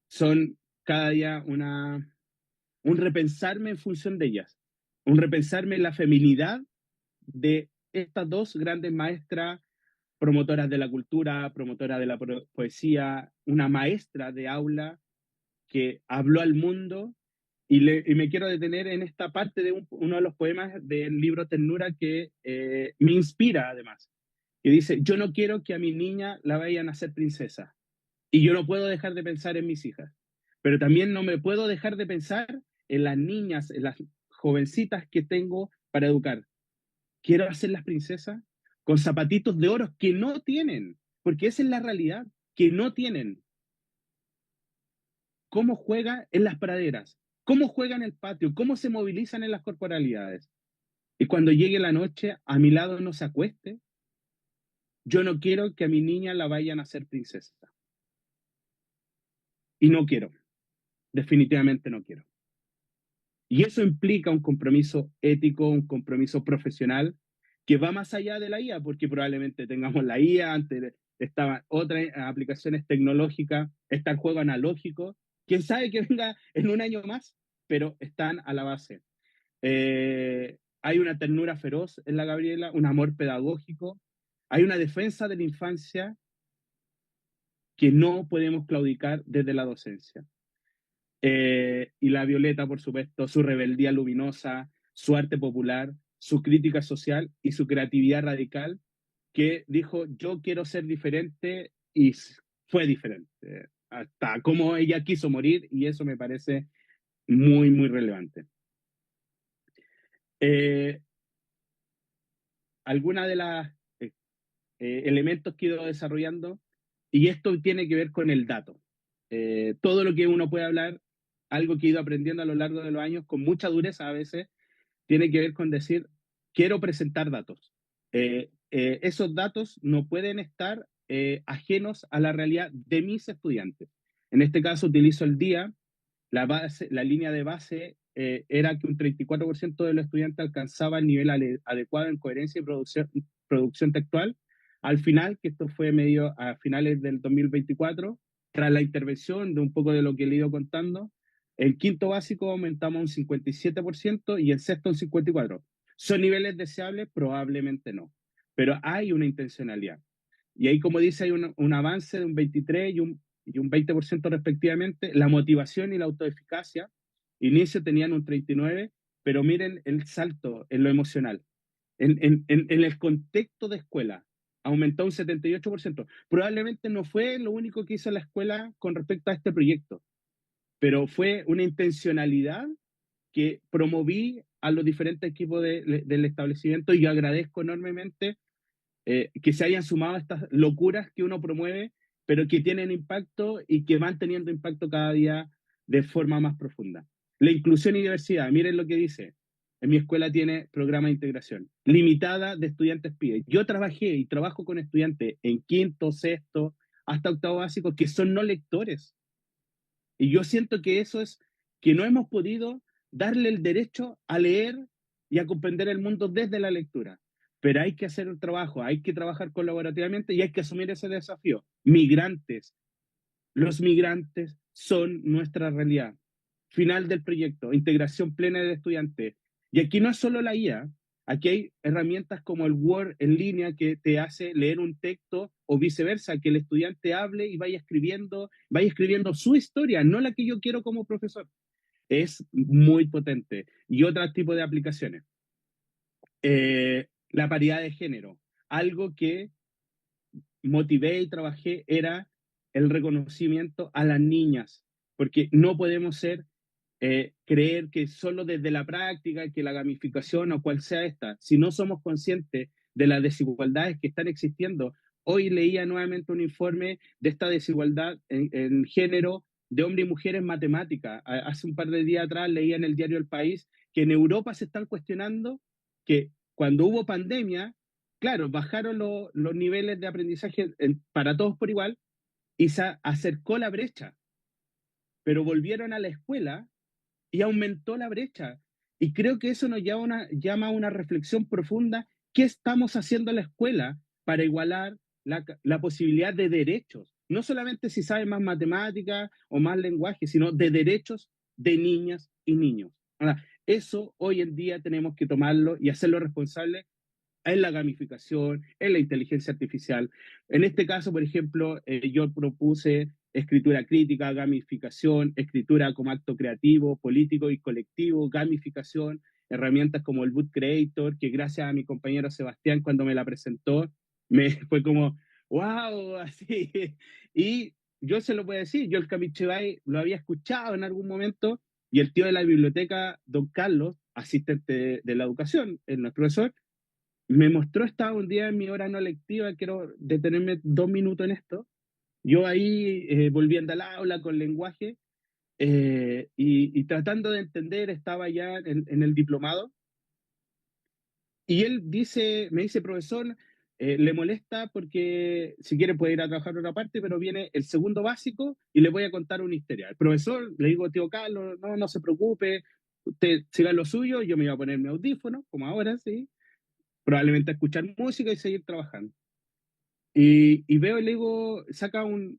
Son cada día un repensarme en función de ellas, un repensarme en la feminidad de estas dos grandes maestras, promotoras de la cultura, promotoras de la poesía, una maestra de aula que habló al mundo y me quiero detener en esta parte de uno de los poemas del libro Ternura que me inspira además, que dice, yo no quiero que a mi niña la vayan a hacer princesa, y yo no puedo dejar de pensar en mis hijas, pero también no me puedo dejar de pensar en las niñas, en las jovencitas que tengo para educar. Quiero hacerlas princesas con zapatitos de oro que no tienen, porque esa es la realidad, que no tienen. Cómo juega en las praderas, cómo juega en el patio, cómo se movilizan en las corporalidades. Y cuando llegue la noche, a mi lado no se acueste, yo no quiero que a mi niña la vayan a hacer princesa. Y no quiero, definitivamente no quiero. Y eso implica un compromiso ético, un compromiso profesional que va más allá de la IA, porque probablemente tengamos la IA, antes estaban otras aplicaciones tecnológicas, está el juego analógico, quién sabe que venga en un año más, pero están a la base. Hay una ternura feroz en la Gabriela, un amor pedagógico, hay una defensa de la infancia que no podemos claudicar desde la docencia. Y la Violeta, por supuesto, su rebeldía luminosa, su arte popular, su crítica social y su creatividad radical, que dijo, yo quiero ser diferente y fue diferente, hasta cómo ella quiso morir, y eso me parece muy, muy relevante. Alguna de las elementos que he ido desarrollando, y esto tiene que ver con el dato. Todo lo que uno puede hablar, algo que he ido aprendiendo a lo largo de los años, con mucha dureza a veces, tiene que ver con decir, quiero presentar datos. Esos datos no pueden estar ajenos a la realidad de mis estudiantes. En este caso utilizo el día, la línea de base era que un 34% de los estudiantes alcanzaba el nivel adecuado en coherencia y producción textual. Al final, que esto fue medio a finales del 2024, tras la intervención de un poco de lo que le he ido contando, en quinto básico aumentamos un 57% y en sexto un 54%. ¿Son niveles deseables? Probablemente no, pero hay una intencionalidad. Y ahí, como dice, hay un avance de un 23 y un 20% respectivamente. La motivación y la autoeficacia, inicio tenían un 39, pero miren el salto en lo emocional. En el contexto de escuela, aumentó un 78%. Probablemente no fue lo único que hizo la escuela con respecto a este proyecto, pero fue una intencionalidad que promoví a los diferentes equipos del establecimiento, y yo agradezco enormemente que se hayan sumado a estas locuras que uno promueve, pero que tienen impacto y que van teniendo impacto cada día de forma más profunda. La inclusión y diversidad, miren lo que dice. En mi escuela tiene programa de integración limitada de estudiantes PIE. Yo trabajé y trabajo con estudiantes en quinto, sexto, hasta octavo básico que son no lectores. Y yo siento que eso es que no hemos podido darle el derecho a leer y a comprender el mundo desde la lectura. Pero hay que hacer el trabajo, hay que trabajar colaborativamente y hay que asumir ese desafío. Migrantes, los migrantes son nuestra realidad. Final del proyecto, integración plena del estudiante. Y aquí no es solo la IA, aquí hay herramientas como el Word en línea que te hace leer un texto o viceversa, que el estudiante hable y vaya escribiendo su historia, no la que yo quiero como profesor. Es muy potente. Y otro tipo de aplicaciones. La paridad de género, algo que motivé y trabajé era el reconocimiento a las niñas, porque no podemos creer que solo desde la práctica, que la gamificación o cual sea esta, si no somos conscientes de las desigualdades que están existiendo. Hoy leía nuevamente un informe de esta desigualdad en género de hombres y mujeres en matemática. Hace un par de días atrás leía en el diario El País que en Europa se están cuestionando que cuando hubo pandemia, claro, bajaron los niveles de aprendizaje para todos por igual y se acercó la brecha, pero volvieron a la escuela y aumentó la brecha. Y creo que eso nos llama a una reflexión profunda. ¿Qué estamos haciendo en la escuela para igualar la posibilidad de derechos? No solamente si saben más matemáticas o más lenguaje, sino de derechos de niñas y niños. Ahora, eso hoy en día tenemos que tomarlo y hacerlo responsable en la gamificación, en la inteligencia artificial. En este caso, por ejemplo, yo propuse escritura crítica, gamificación, escritura como acto creativo, político y colectivo, gamificación, herramientas como el Boot Creator, que gracias a mi compañero Sebastián cuando me la presentó, me fue como, wow, así. Y yo se lo voy a decir, yo el Kamichibai lo había escuchado en algún momento y el tío de la biblioteca, don Carlos, asistente de la educación, el profesor, me mostró, estaba un día en mi hora no lectiva, quiero detenerme 2 minutos en esto, yo ahí volviendo al aula con lenguaje y tratando de entender, estaba ya en el diplomado, y él dice, me dice, profesor, le molesta porque si quiere puede ir a trabajar en otra parte, pero viene el segundo básico y le voy a contar una historia. El profesor, le digo, tío Carlos, no, no se preocupe, usted siga lo suyo, yo me iba a poner mi audífono, como ahora, sí, probablemente a escuchar música y seguir trabajando. Y veo y le digo, saca un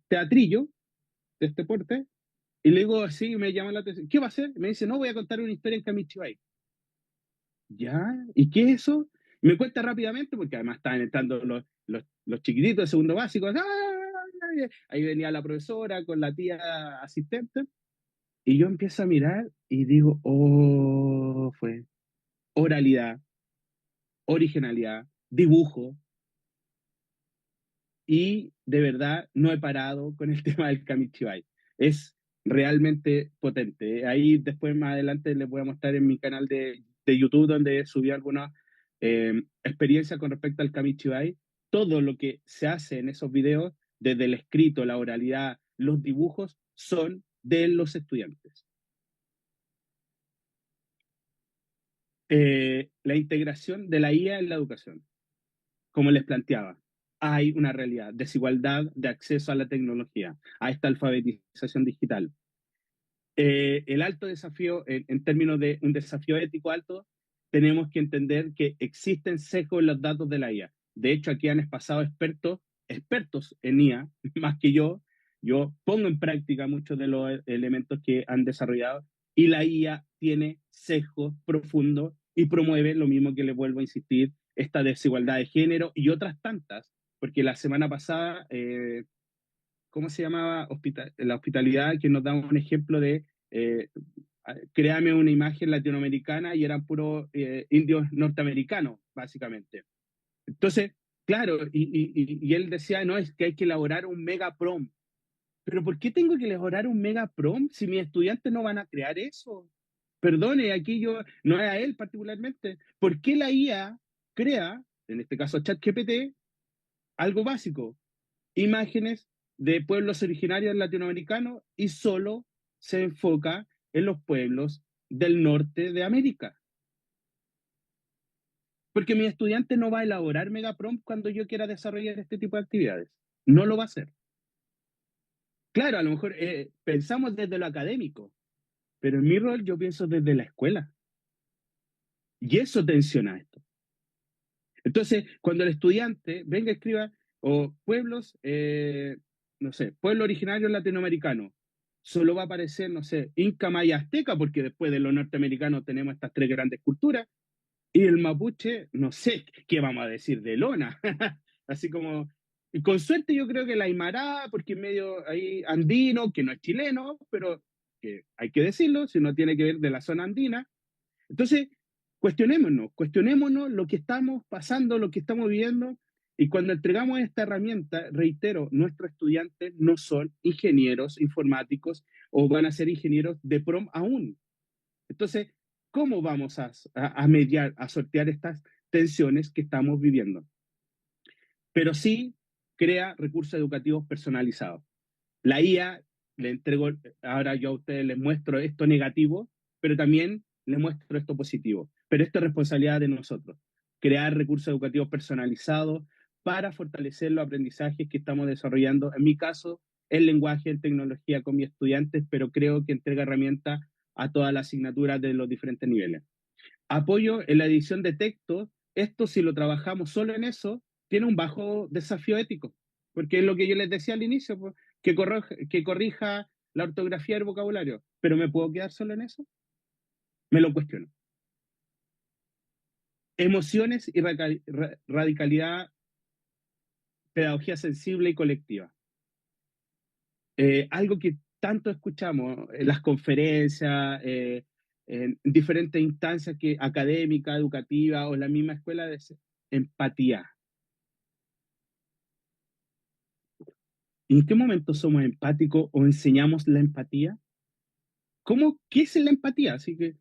teatrillo de este porte, y le digo, así, me llama la atención, ¿qué va a hacer? Me dice, no, voy a contar una historia en Kamichibai. ¿Ya? ¿Y qué es eso? Me cuenta rápidamente, porque además estaban entrando los chiquititos de segundo básico. ¡Ah! Ahí venía la profesora con la tía asistente, y yo empiezo a mirar y digo, oh, fue oralidad, originalidad, dibujo, y de verdad no he parado con el tema del Kamichibai. Es realmente potente. Ahí después más adelante les voy a mostrar en mi canal de YouTube donde subí algunas experiencias con respecto al Kamichibai. Todo lo que se hace en esos videos, desde el escrito, la oralidad, los dibujos, son de los estudiantes. La integración de la IA en la educación, como les planteaba, hay una realidad, desigualdad de acceso a la tecnología, a esta alfabetización digital. El alto desafío, en términos de un desafío ético alto, tenemos que entender que existen sesgos en los datos de la IA. De hecho, aquí han pasado expertos en IA, más que yo. Yo pongo en práctica muchos de los elementos que han desarrollado y la IA tiene sesgos profundos y promueve lo mismo que les vuelvo a insistir, esta desigualdad de género y otras tantas, porque la semana pasada ¿cómo se llamaba? La hospitalidad, que nos da un ejemplo de créame una imagen latinoamericana y eran puros indios norteamericanos, básicamente. Entonces, claro, y él decía, no, es que hay que elaborar un mega prom. Pero ¿por qué tengo que elaborar un mega prom si mis estudiantes no van a crear eso? Perdone, aquí yo, no es a él particularmente. ¿Por qué la IA crea, en este caso ChatGPT, algo básico? Imágenes de pueblos originarios latinoamericanos y solo se enfoca en los pueblos del norte de América. Porque mi estudiante no va a elaborar Megaprompt cuando yo quiera desarrollar este tipo de actividades. No lo va a hacer. Claro, a lo mejor pensamos desde lo académico, pero en mi rol yo pienso desde la escuela. Y eso tensiona esto. Entonces, cuando el estudiante venga, escriba, o pueblos, no sé, pueblo originario latinoamericano, solo va a aparecer, no sé, Inca, Maya, Azteca, porque después de los norteamericanos tenemos estas tres grandes culturas, y el mapuche, no sé, ¿qué vamos a decir de lona? Así como, y con suerte yo creo que la Aymara, porque es medio ahí andino, que no es chileno, pero que hay que decirlo, si no tiene que ver de la zona andina. Entonces, cuestionémonos lo que estamos pasando, lo que estamos viviendo, y cuando entregamos esta herramienta, reitero, nuestros estudiantes no son ingenieros informáticos o van a ser ingenieros de prom aún. Entonces, ¿cómo vamos a mediar, a sortear estas tensiones que estamos viviendo? Pero sí crea recursos educativos personalizados. La IA, le entrego, ahora yo a ustedes les muestro esto negativo, pero también les muestro esto positivo. Pero esto es responsabilidad de nosotros, crear recursos educativos personalizados para fortalecer los aprendizajes que estamos desarrollando. En mi caso, el lenguaje, en tecnología con mis estudiantes, pero creo que entrega herramientas a todas las asignaturas de los diferentes niveles. Apoyo en la edición de texto. Esto, si lo trabajamos solo en eso, tiene un bajo desafío ético, porque es lo que yo les decía al inicio, pues, que corrija la ortografía y el vocabulario, pero ¿me puedo quedar solo en eso? Me lo cuestiono. Emociones y radicalidad, pedagogía sensible y colectiva. algo que tanto escuchamos en las conferencias, en diferentes instancias académicas, educativas o en la misma escuela, es empatía. ¿En qué momento somos empáticos o enseñamos la empatía? ¿Qué es la empatía? Así que,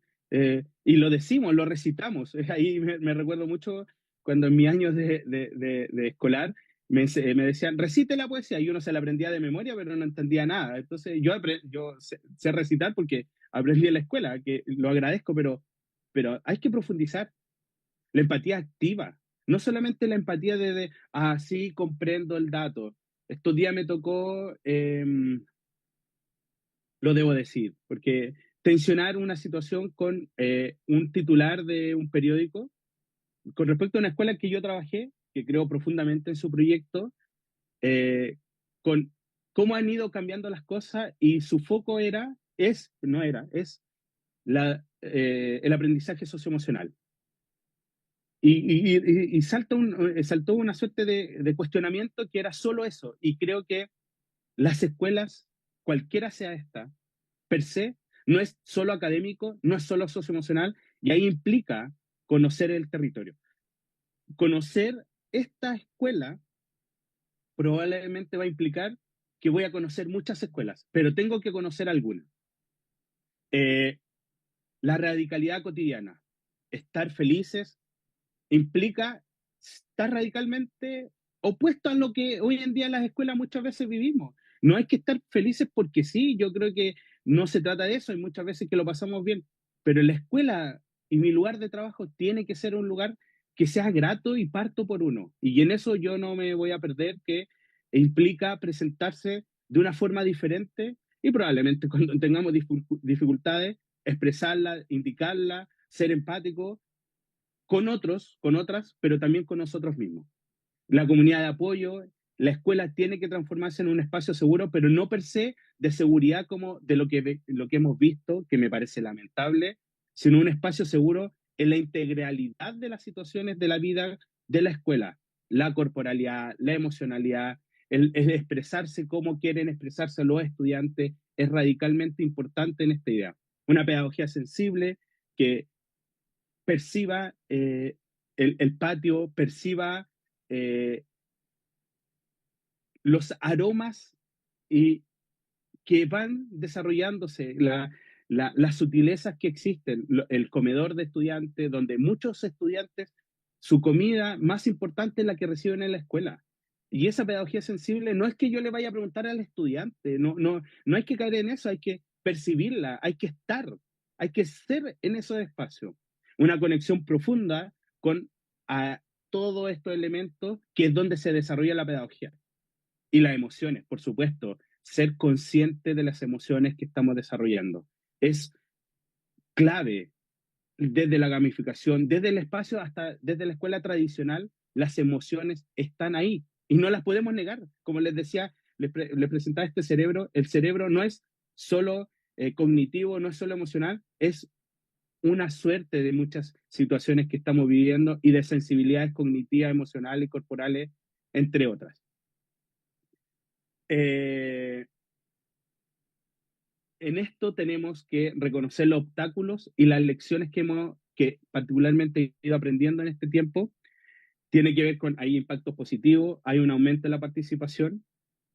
y lo decimos, lo recitamos. Ahí me recuerdo mucho cuando en mis años de escolar me decían, recite la poesía, y uno se la aprendía de memoria, pero no entendía nada. Entonces yo sé recitar porque aprendí en la escuela, que lo agradezco, pero hay que profundizar. La empatía activa, no solamente la empatía sí, comprendo el dato. Estos días me tocó lo debo decir, porque tensionar una situación con un titular de un periódico con respecto a una escuela en que yo trabajé, que creo profundamente en su proyecto, con cómo han ido cambiando las cosas y su foco es el aprendizaje socioemocional. Y saltó una suerte de cuestionamiento que era solo eso. Y creo que las escuelas, cualquiera sea esta, per se, no es solo académico, no es solo socioemocional, y ahí implica conocer el territorio. Conocer esta escuela probablemente va a implicar que voy a conocer muchas escuelas, pero tengo que conocer algunas. Eh, la radicalidad cotidiana, estar felices, implica estar radicalmente opuesto a lo que hoy en día en las escuelas muchas veces vivimos. No hay que estar felices porque sí, yo creo que no se trata de eso, hay muchas veces que lo pasamos bien, pero la escuela y mi lugar de trabajo tiene que ser un lugar que sea grato y parto por uno. Y en eso yo no me voy a perder, que implica presentarse de una forma diferente y probablemente cuando tengamos dificultades, expresarla, indicarla, ser empático con otros, con otras, pero también con nosotros mismos. La comunidad de apoyo, la escuela tiene que transformarse en un espacio seguro, pero no per se de seguridad como de lo que hemos visto, que me parece lamentable, sino un espacio seguro en la integralidad de las situaciones de la vida de la escuela, la corporalidad, la emocionalidad, el expresarse como quieren expresarse los estudiantes, es radicalmente importante en esta idea. Una pedagogía sensible que perciba el patio, perciba eh, los aromas y que van desarrollándose, las sutilezas que existen, el comedor de estudiantes, donde muchos estudiantes, su comida más importante es la que reciben en la escuela. Y esa pedagogía sensible no es que yo le vaya a preguntar al estudiante, no hay que caer en eso, hay que percibirla, hay que estar, hay que ser en esos espacios. Una conexión profunda con a, todos estos elementos que es donde se desarrolla la pedagogía. Y las emociones, por supuesto, ser consciente de las emociones que estamos desarrollando. Es clave desde la gamificación, desde el espacio hasta desde la escuela tradicional, las emociones están ahí y no las podemos negar. Como les decía, les presentaba este cerebro, el cerebro no es solo cognitivo, no es solo emocional, es una suerte de muchas situaciones que estamos viviendo y de sensibilidades cognitivas, emocionales y corporales, entre otras. Eh, en esto tenemos que reconocer los obstáculos y las lecciones que particularmente he ido aprendiendo en este tiempo. Tiene que ver con, hay impactos positivos, hay un aumento de la participación,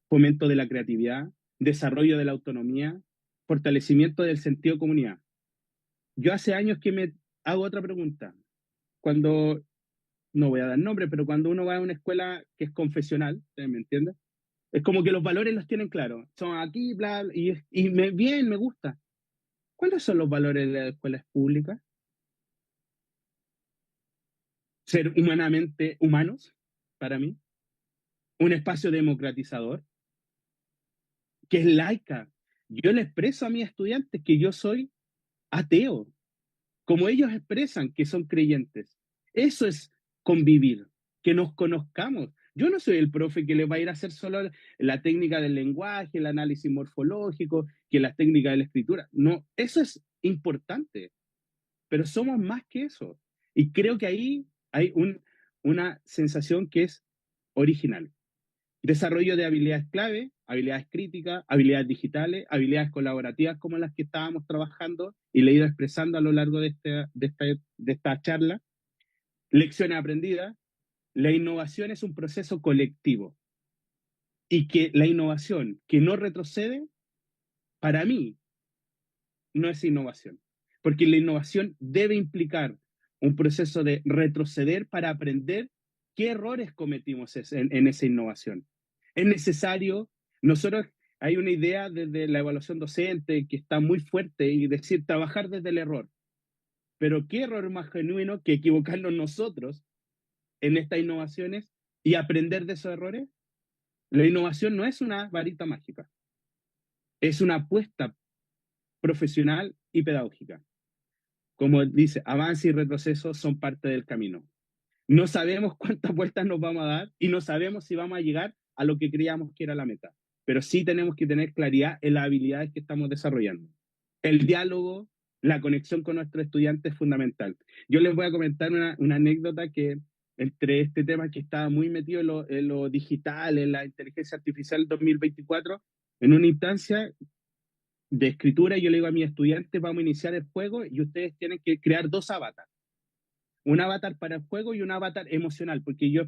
fomento de la creatividad, desarrollo de la autonomía, fortalecimiento del sentido de comunidad. Yo hace años que me hago otra pregunta. Cuando, no voy a dar nombre, pero cuando uno va a una escuela que es confesional, ¿me entiendes? Es como que los valores los tienen claros. Son aquí, bla, bla bien, me gusta. ¿Cuáles son los valores de las escuelas públicas? Ser humanamente humanos, para mí. Un espacio democratizador, que es laica. Yo le expreso a mis estudiantes que yo soy ateo, como ellos expresan que son creyentes. Eso es convivir, que nos conozcamos. Yo no soy el profe que les va a ir a hacer solo la técnica del lenguaje, el análisis morfológico, que las técnicas de la escritura. No, eso es importante, pero somos más que eso. Y creo que ahí hay una sensación que es original. Desarrollo de habilidades clave, habilidades críticas, habilidades digitales, habilidades colaborativas como las que estábamos trabajando y le he ido expresando a lo largo de esta charla. Lecciones aprendidas. La innovación es un proceso colectivo y que la innovación que no retrocede, para mí, no es innovación. Porque la innovación debe implicar un proceso de retroceder para aprender qué errores cometimos en esa innovación. Es necesario, nosotros hay una idea desde la evaluación docente que está muy fuerte y decir trabajar desde el error. Pero qué error más genuino que equivocarnos nosotros en estas innovaciones y aprender de esos errores. La innovación no es una varita mágica, es una apuesta profesional y pedagógica. Como dice, avance y retroceso son parte del camino. No sabemos cuántas vueltas nos vamos a dar y no sabemos si vamos a llegar a lo que creíamos que era la meta, pero sí tenemos que tener claridad en las habilidades que estamos desarrollando. El diálogo, la conexión con nuestros estudiantes es fundamental. Yo les voy a comentar una anécdota que entre este tema que estaba muy metido en lo digital, en la inteligencia artificial 2024, en una instancia de escritura, yo le digo a mis estudiantes, vamos a iniciar el juego y ustedes tienen que crear dos avatars. Un avatar para el juego y un avatar emocional, porque yo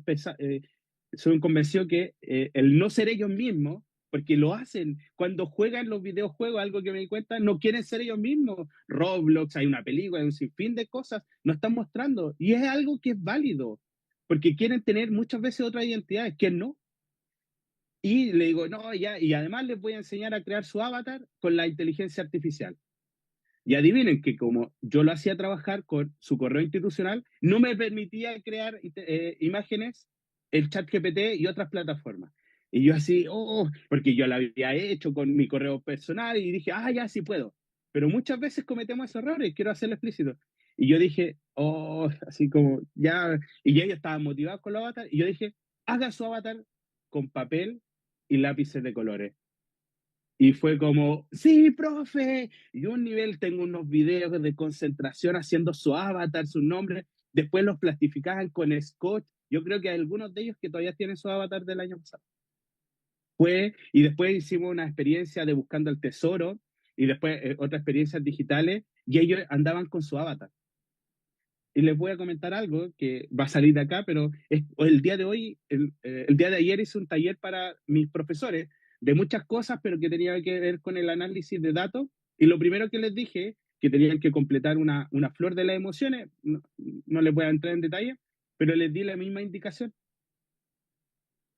soy convencido que el no ser ellos mismos, porque lo hacen cuando juegan los videojuegos, algo que me di cuenta, no quieren ser ellos mismos. Roblox, hay una película, hay un sinfín de cosas, nos están mostrando, y es algo que es válido, porque quieren tener muchas veces otras identidades, que no. Y le digo, no, ya, y además les voy a enseñar a crear su avatar con la inteligencia artificial. Y adivinen que como yo lo hacía trabajar con su correo institucional, no me permitía crear imágenes, el chat GPT y otras plataformas. Y yo así, porque yo lo había hecho con mi correo personal y dije, ya sí puedo. Pero muchas veces cometemos esos errores, quiero hacerlo explícito. Y yo dije, así como, ya, y ya ellos estaban motivados con los avatar, y yo dije, haga su avatar con papel y lápices de colores. Y fue como, sí, profe. Y un nivel, tengo unos videos de concentración haciendo su avatar, su nombre. Después los plastificaban con Scotch. Yo creo que hay algunos de ellos que todavía tienen su avatar del año pasado. Y después hicimos una experiencia de buscando el tesoro y después otras experiencias digitales y ellos andaban con su avatar. Y les voy a comentar algo que va a salir de acá, pero el día de hoy, el día de ayer hice un taller para mis profesores de muchas cosas, pero que tenía que ver con el análisis de datos. Y lo primero que les dije, que tenían que completar una flor de las emociones, no les voy a entrar en detalle, pero les di la misma indicación,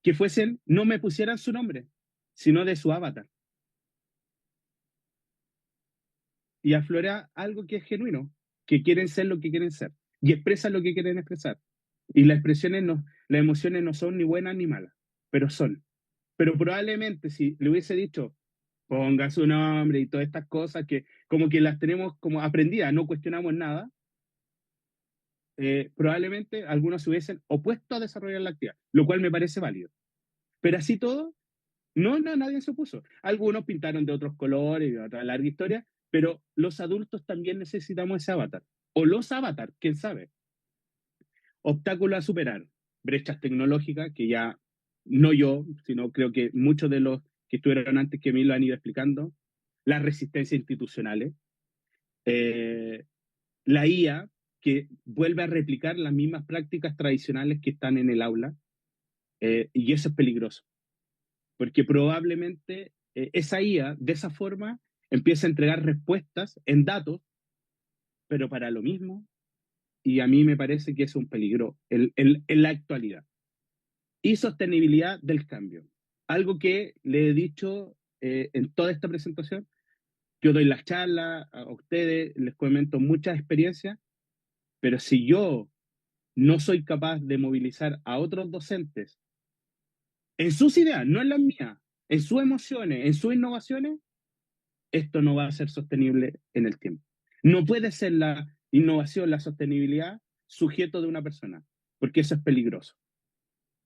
que fuesen, no me pusieran su nombre, sino de su avatar. Y aflora algo que es genuino, que quieren ser lo que quieren ser y expresan lo que quieren expresar. Y las emociones no son ni buenas ni malas, pero son. Pero probablemente si le hubiese dicho, ponga su nombre y todas estas cosas que como que las tenemos como aprendidas, no cuestionamos nada, probablemente algunos se hubiesen opuesto a desarrollar la actividad, lo cual me parece válido. Pero así todo, no, nadie se opuso. Algunos pintaron de otros colores y de otra larga historia, pero los adultos también necesitamos ese avatar. O los avatar, quién sabe. Obstáculos a superar. Brechas tecnológicas, que ya no yo, sino creo que muchos de los que estuvieron antes que mí lo han ido explicando. Las resistencias institucionales. Eh, la IA, que vuelve a replicar las mismas prácticas tradicionales que están en el aula. Y eso es peligroso. Porque probablemente esa IA, de esa forma, empieza a entregar respuestas en datos, pero para lo mismo, y a mí me parece que es un peligro en la actualidad. Y sostenibilidad del cambio. Algo que le he dicho en toda esta presentación, yo doy las charlas a ustedes, les comento muchas experiencias, pero si yo no soy capaz de movilizar a otros docentes en sus ideas, no en las mías, en sus emociones, en sus innovaciones, esto no va a ser sostenible en el tiempo. No puede ser la innovación, la sostenibilidad, sujeto de una persona, porque eso es peligroso.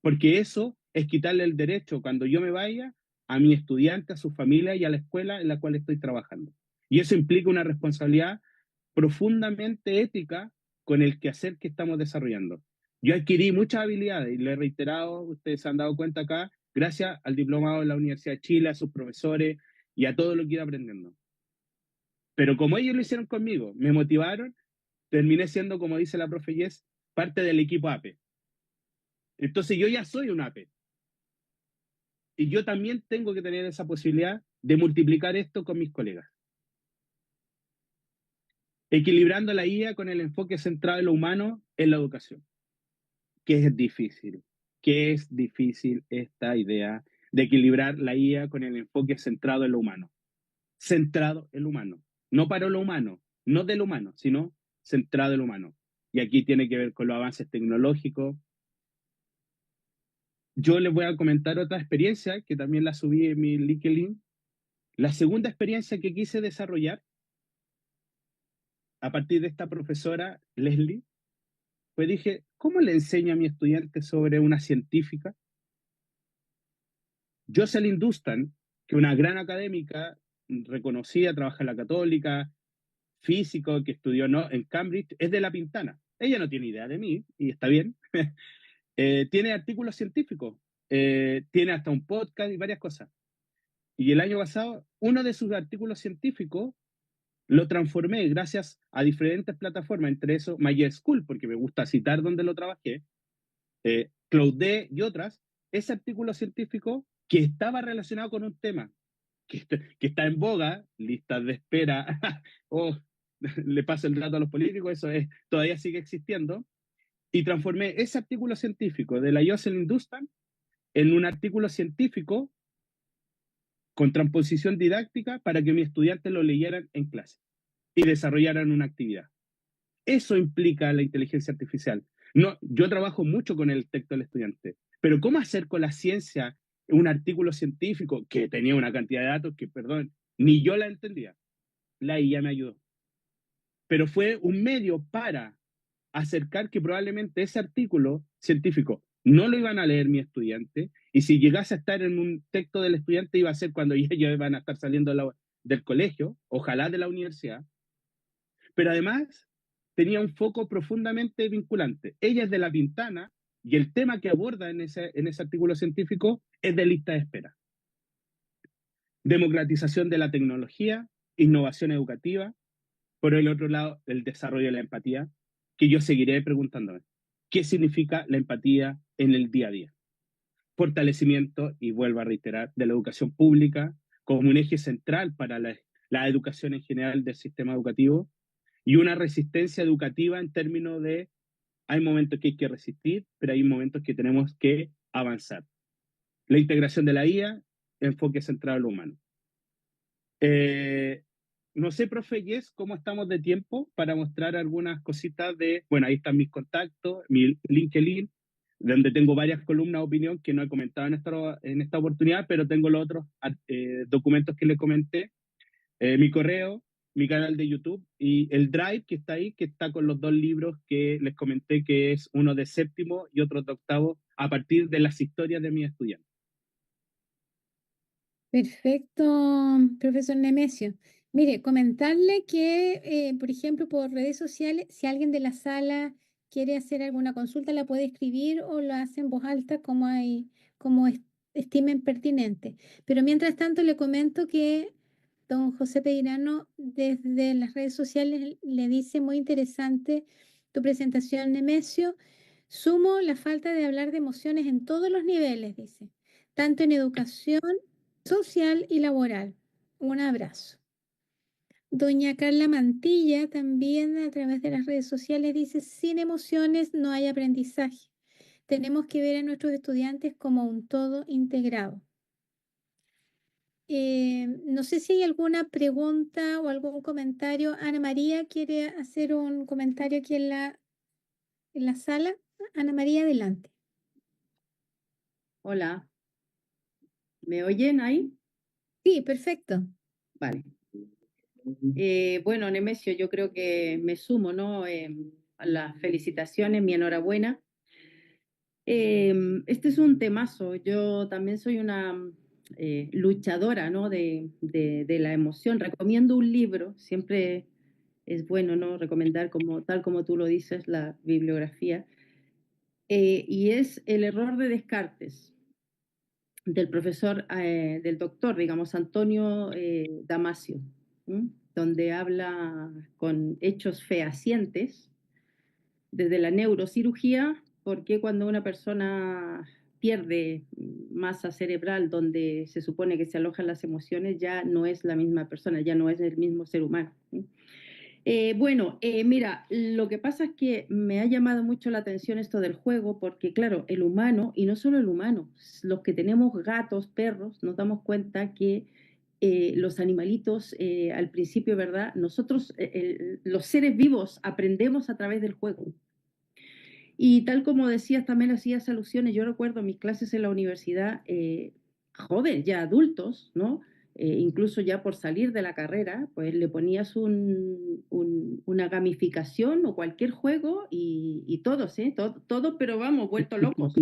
Porque eso es quitarle el derecho cuando yo me vaya a mi estudiante, a su familia y a la escuela en la cual estoy trabajando. Y eso implica una responsabilidad profundamente ética con el quehacer que estamos desarrollando. Yo adquirí muchas habilidades y lo he reiterado, ustedes se han dado cuenta acá, gracias al diplomado de la Universidad de Chile, a sus profesores y a todo lo que iba aprendiendo. Pero como ellos lo hicieron conmigo, me motivaron, terminé siendo, como dice la profe Yes, parte del equipo APE. Entonces yo ya soy un APE. Y yo también tengo que tener esa posibilidad de multiplicar esto con mis colegas. Equilibrando la IA con el enfoque centrado en lo humano en la educación. Que es difícil esta idea de equilibrar la IA con el enfoque centrado en lo humano. Centrado en lo humano. No para lo humano, no de lo humano, sino centrado en lo humano. Y aquí tiene que ver con los avances tecnológicos. Yo les voy a comentar otra experiencia que también la subí en mi LinkedIn. La segunda experiencia que quise desarrollar a partir de esta profesora, Leslie, pues dije, ¿cómo le enseño a mi estudiante sobre una científica? Jocelyn Dustan, que es una gran académica, reconocida, trabaja en la Católica, físico, que estudió ¿no? en Cambridge, es de La Pintana. Ella no tiene idea de mí, y está bien. Tiene artículos científicos, tiene hasta un podcast y varias cosas. Y el año pasado, uno de sus artículos científicos lo transformé gracias a diferentes plataformas, entre eso MySchool, porque me gusta citar donde lo trabajé, Cloud y otras, ese artículo científico que estaba relacionado con un tema que está en boga, listas de espera, o le paso el dato a los políticos, eso es, todavía sigue existiendo, y transformé ese artículo científico de la Jocelyn Dustan en un artículo científico con transposición didáctica para que mis estudiantes lo leyeran en clase y desarrollaran una actividad. Eso implica la inteligencia artificial. No, yo trabajo mucho con el texto del estudiante, pero ¿cómo hacer con la ciencia un artículo científico que tenía una cantidad de datos que, perdón, ni yo la entendía? La IA me ayudó. Pero fue un medio para acercar que probablemente ese artículo científico no lo iban a leer mi estudiante, y si llegase a estar en un texto del estudiante iba a ser cuando ellos iban a estar saliendo del colegio, ojalá de la universidad, pero además tenía un foco profundamente vinculante. Ella es de La Pintana y el tema que aborda en ese artículo científico es de lista de espera. Democratización de la tecnología, innovación educativa, por el otro lado, el desarrollo de la empatía, que yo seguiré preguntándome. ¿Qué significa la empatía en el día a día? Fortalecimiento, y vuelvo a reiterar, de la educación pública como un eje central para la educación en general del sistema educativo, y una resistencia educativa en términos de hay momentos que hay que resistir, pero hay momentos que tenemos que avanzar. La integración de la IA, enfoque centrado en lo humano. No sé, profe Yes, cómo estamos de tiempo para mostrar algunas cositas de, bueno, ahí están mis contactos, mi LinkedIn, donde tengo varias columnas de opinión que no he comentado en esta oportunidad, pero tengo los otros documentos que le comenté, mi correo, mi canal de YouTube y el Drive que está ahí, que está con los dos libros que les comenté, que es uno de séptimo y otro de octavo, a partir de las historias de mis estudiantes. Perfecto, profesor Nemesio. Mire, comentarle que, por ejemplo, por redes sociales, si alguien de la sala quiere hacer alguna consulta, la puede escribir o lo hace en voz alta como estimen pertinente. Pero mientras tanto, le comento que don José Peirano desde las redes sociales le dice muy interesante tu presentación, Nemesio. Sumo la falta de hablar de emociones en todos los niveles, dice, tanto en educación social y laboral. Un abrazo. Doña Carla Mantilla también a través de las redes sociales dice, sin emociones no hay aprendizaje. Tenemos que ver a nuestros estudiantes como un todo integrado. No sé si hay alguna pregunta o algún comentario. Ana María quiere hacer un comentario aquí en la sala. Ana María, adelante. Hola, ¿me oyen ahí? Sí, perfecto. Vale. Bueno, Nemesio, yo creo que me sumo, ¿no? A las felicitaciones, mi enhorabuena. Este es un temazo. Yo también soy una luchadora, ¿no? De la emoción. Recomiendo un libro, siempre es bueno, ¿no? Recomendar, tal como tú lo dices, la bibliografía. Y es El error de Descartes. del profesor, del doctor, digamos, Antonio Damasio, donde habla con hechos fehacientes desde la neurocirugía, porque cuando una persona pierde masa cerebral donde se supone que se alojan las emociones, ya no es la misma persona, ya no es el mismo ser humano. Mira, lo que pasa es que me ha llamado mucho la atención esto del juego, porque claro, el humano, y no solo el humano, los que tenemos gatos, perros, nos damos cuenta que los animalitos, al principio, ¿verdad? Nosotros, los seres vivos, aprendemos a través del juego. Y tal como decías, también hacías alusiones, yo recuerdo mis clases en la universidad, jóvenes, ya adultos, ¿no? Incluso ya por salir de la carrera, pues le ponías una gamificación o cualquier juego y todos, ¿eh? Todo, pero vamos, vuelto locos.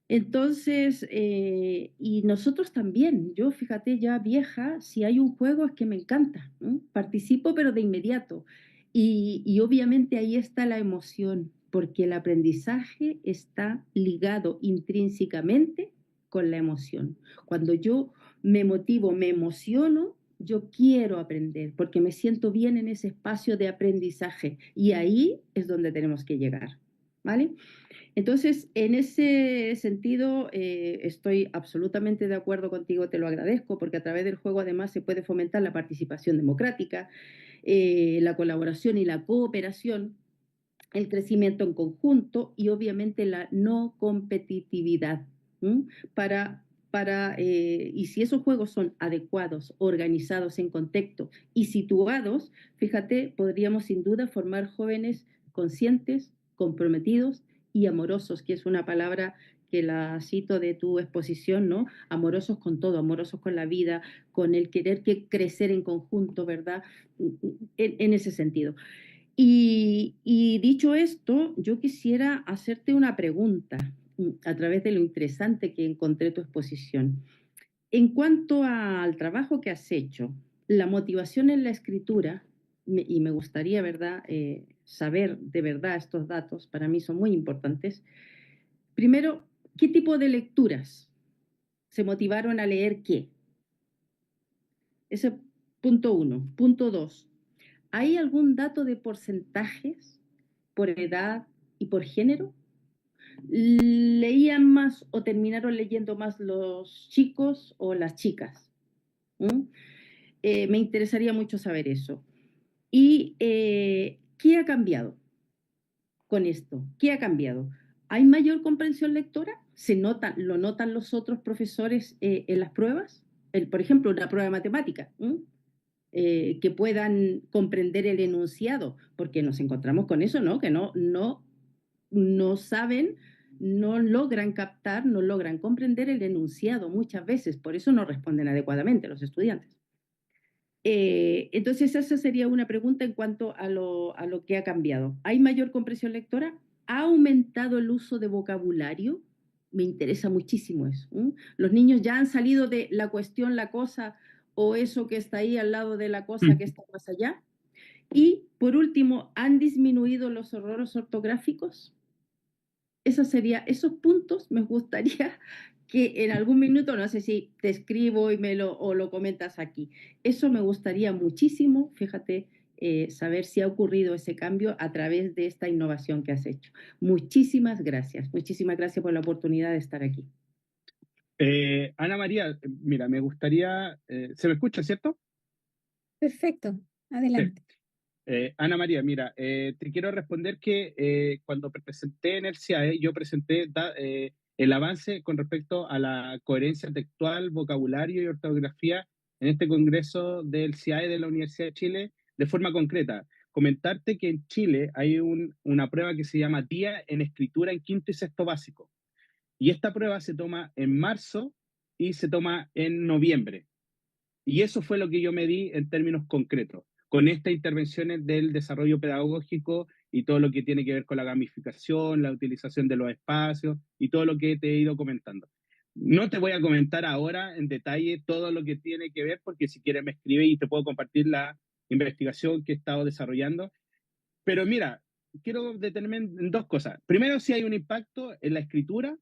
Entonces, y nosotros también, yo fíjate ya vieja, si hay un juego es que me encanta, ¿no? Participo pero de inmediato. Y obviamente ahí está la emoción, porque el aprendizaje está ligado intrínsecamente con la emoción. Cuando yo me motivo, me emociono, yo quiero aprender, porque me siento bien en ese espacio de aprendizaje. Y ahí es donde tenemos que llegar, ¿vale? Entonces, en ese sentido, estoy absolutamente de acuerdo contigo, te lo agradezco, porque a través del juego además se puede fomentar la participación democrática, la colaboración y la cooperación, el crecimiento en conjunto y obviamente la no competitividad. ¿M? Y si esos juegos son adecuados, organizados en contexto y situados, fíjate, podríamos sin duda formar jóvenes conscientes, comprometidos y amorosos, que es una palabra que la cito de tu exposición, ¿no? Amorosos con todo, amorosos con la vida, con el querer que crecer en conjunto, ¿verdad? En ese sentido. Y dicho esto, yo quisiera hacerte una pregunta a través de lo interesante que encontré tu exposición. En cuanto al trabajo que has hecho, la motivación en la escritura, y me gustaría, ¿verdad?, saber de verdad estos datos, para mí son muy importantes. Primero, ¿qué tipo de lecturas se motivaron a leer qué? Ese es punto uno. Punto dos, ¿hay algún dato de porcentajes por edad y por género? ¿Leían más o terminaron leyendo más los chicos o las chicas? Me interesaría mucho saber eso. ¿Y qué ha cambiado con esto? ¿Qué ha cambiado? ¿Hay mayor comprensión lectora? ¿Lo notan los otros profesores en las pruebas? Por ejemplo, una prueba de matemática. Que puedan comprender el enunciado, porque nos encontramos con eso, ¿no? Que no saben, no logran captar, no logran comprender el enunciado muchas veces, por eso no responden adecuadamente los estudiantes. Entonces esa sería una pregunta en cuanto a lo que ha cambiado. ¿Hay mayor comprensión lectora? ¿Ha aumentado el uso de vocabulario? Me interesa muchísimo eso. Los niños ya han salido de la cuestión, la cosa, o eso que está ahí al lado de la cosa que está más allá. Y por último, ¿han disminuido los errores ortográficos? Esos puntos me gustaría que en algún minuto, no sé si te escribo y o lo comentas aquí. Eso me gustaría muchísimo, fíjate, saber si ha ocurrido ese cambio a través de esta innovación que has hecho. Muchísimas gracias por la oportunidad de estar aquí. Ana María, mira, me gustaría, ¿se me escucha, cierto? Perfecto, adelante. Ana María, mira, te quiero responder que cuando presenté en el CIAE, yo presenté el avance con respecto a la coherencia textual, vocabulario y ortografía en este congreso del CIAE de la Universidad de Chile de forma concreta. Comentarte que en Chile hay una prueba que se llama Día en Escritura en quinto y sexto básico. Y esta prueba se toma en marzo y se toma en noviembre. Y eso fue lo que yo medí en términos concretos, con estas intervenciones del desarrollo pedagógico y todo lo que tiene que ver con la gamificación, la utilización de los espacios y todo lo que te he ido comentando. No te voy a comentar ahora en detalle todo lo que tiene que ver, porque si quieres me escribe y te puedo compartir la investigación que he estado desarrollando. Pero mira, quiero detenerme en dos cosas. Primero, si hay un impacto en la escritura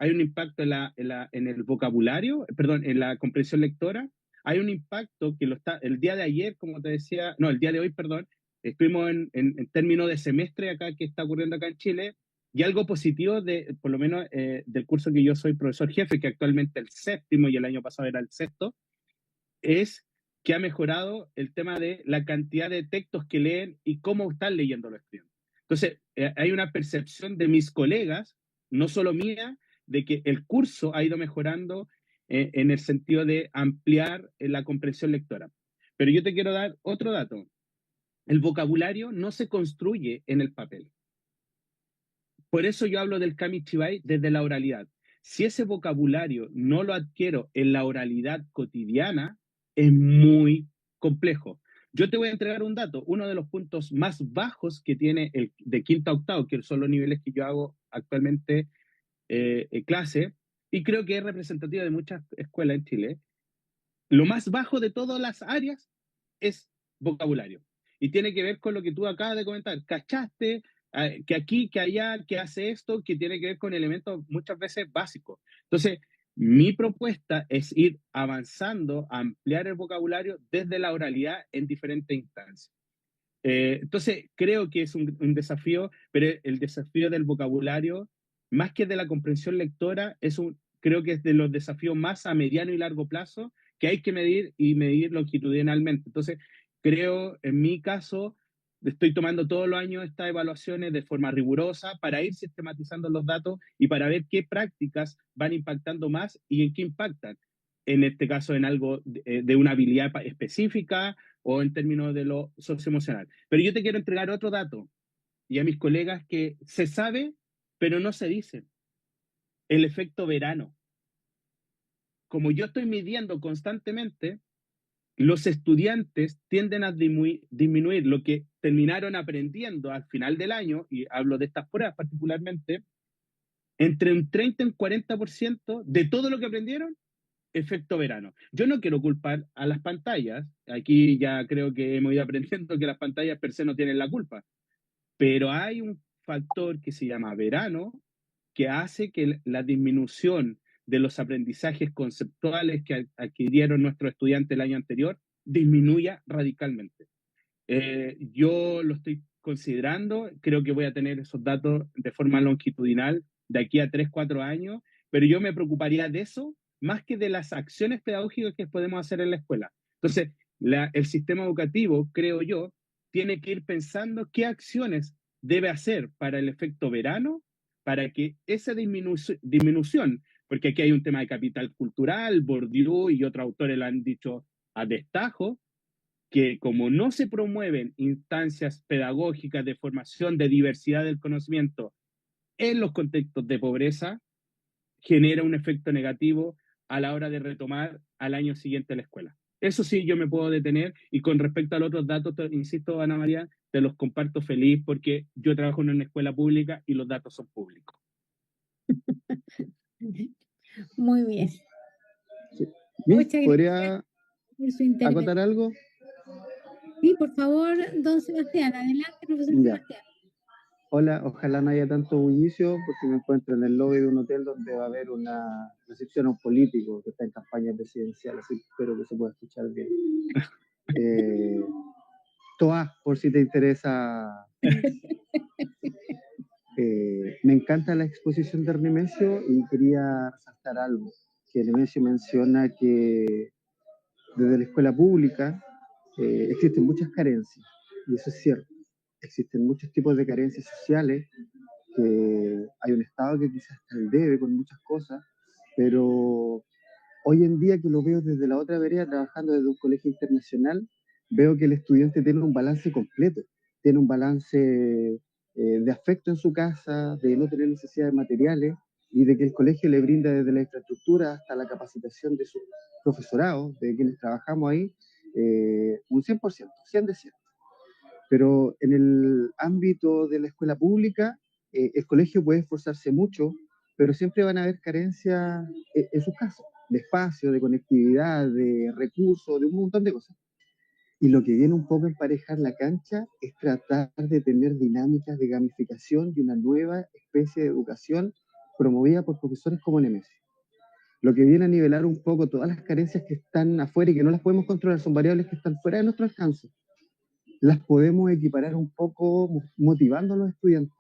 hay un impacto en el vocabulario, perdón, en la comprensión lectora, hay un impacto que el día de ayer, como te decía, no, el día de hoy, perdón, estuvimos en términos de semestre acá que está ocurriendo acá en Chile, y algo positivo por lo menos del curso que yo soy profesor jefe, que actualmente el séptimo y el año pasado era el sexto, es que ha mejorado el tema de la cantidad de textos que leen y cómo están leyendo los estudiantes. Entonces, hay una percepción de mis colegas, no solo mía, de que el curso ha ido mejorando en el sentido de ampliar la comprensión lectora. Pero yo te quiero dar otro dato. El vocabulario no se construye en el papel. Por eso yo hablo del Kamichibai desde la oralidad. Si ese vocabulario no lo adquiero en la oralidad cotidiana, es muy complejo. Yo te voy a entregar un dato. Uno de los puntos más bajos que tiene el de quinto a octavo, que son los niveles que yo hago actualmente en clase, y creo que es representativo de muchas escuelas en Chile, lo más bajo de todas las áreas es vocabulario. Y tiene que ver con lo que tú acabas de comentar. ¿Cachaste? Que aquí, que allá, que hace esto, que tiene que ver con elementos muchas veces básicos. Entonces, mi propuesta es ir avanzando, ampliar el vocabulario desde la oralidad en diferentes instancias. Entonces, creo que es un desafío, pero el desafío del vocabulario, más que de la comprensión lectora, creo que es de los desafíos más a mediano y largo plazo que hay que medir y medir longitudinalmente. Entonces, creo, en mi caso, estoy tomando todos los años estas evaluaciones de forma rigurosa para ir sistematizando los datos y para ver qué prácticas van impactando más y en qué impactan. En este caso, en algo de una habilidad específica o en términos de lo socioemocional. Pero yo te quiero entregar otro dato y a mis colegas que se sabe, pero no se dice. El efecto verano. Como yo estoy midiendo constantemente, los estudiantes tienden a disminuir lo que terminaron aprendiendo al final del año, y hablo de estas pruebas particularmente, entre un 30 y un 40% de todo lo que aprendieron, efecto verano. Yo no quiero culpar a las pantallas, aquí ya creo que hemos ido aprendiendo que las pantallas per se no tienen la culpa, pero hay un factor que se llama verano que hace que la disminución de los aprendizajes conceptuales que adquirieron nuestros estudiantes el año anterior disminuya radicalmente. Yo lo estoy considerando, creo que voy a tener esos datos de forma longitudinal de aquí a 3, 4 años, pero yo me preocuparía de eso más que de las acciones pedagógicas que podemos hacer en la escuela. Entonces, el sistema educativo, creo yo, tiene que ir pensando qué acciones debe hacer para el efecto verano, para que esa disminución, porque aquí hay un tema de capital cultural, Bourdieu y otros autores lo han dicho a destajo, que como no se promueven instancias pedagógicas de formación de diversidad del conocimiento en los contextos de pobreza, genera un efecto negativo a la hora de retomar al año siguiente la escuela. Eso sí, yo me puedo detener y con respecto a los otros datos, insisto, Ana María, te los comparto feliz porque yo trabajo en una escuela pública y los datos son públicos. Muy bien. Sí. Muchas ¿Podría gracias por su intervención. acotar algo? Sí, por favor, don Sebastián. Adelante, profesor Ya. Sebastián. Hola, ojalá no haya tanto bullicio porque me encuentro en el lobby de un hotel donde va a haber una recepción a un político que está en campaña presidencial, así que espero que se pueda escuchar bien. Toa, por si te interesa. Me encanta la exposición de Nemesio y quería resaltar algo, que Nemesio menciona que desde la escuela pública existen muchas carencias, y eso es cierto. Existen muchos tipos de carencias sociales, que hay un Estado que quizás está al debe con muchas cosas, pero hoy en día que lo veo desde la otra vereda, trabajando desde un colegio internacional, veo que el estudiante tiene un balance completo, tiene un balance de afecto en su casa, de no tener necesidades materiales, y de que el colegio le brinda desde la infraestructura hasta la capacitación de su profesorado, de quienes trabajamos ahí, un 100%, 100 de 100. Pero en el ámbito de la escuela pública, el colegio puede esforzarse mucho, pero siempre van a haber carencias en sus casos, de espacio, de conectividad, de recursos, de un montón de cosas. Y lo que viene un poco a emparejar la cancha es tratar de tener dinámicas de gamificación y una nueva especie de educación promovida por profesores como Nemesio, lo que viene a nivelar un poco todas las carencias que están afuera y que no las podemos controlar, son variables que están fuera de nuestro alcance. Las podemos equiparar un poco motivando a los estudiantes.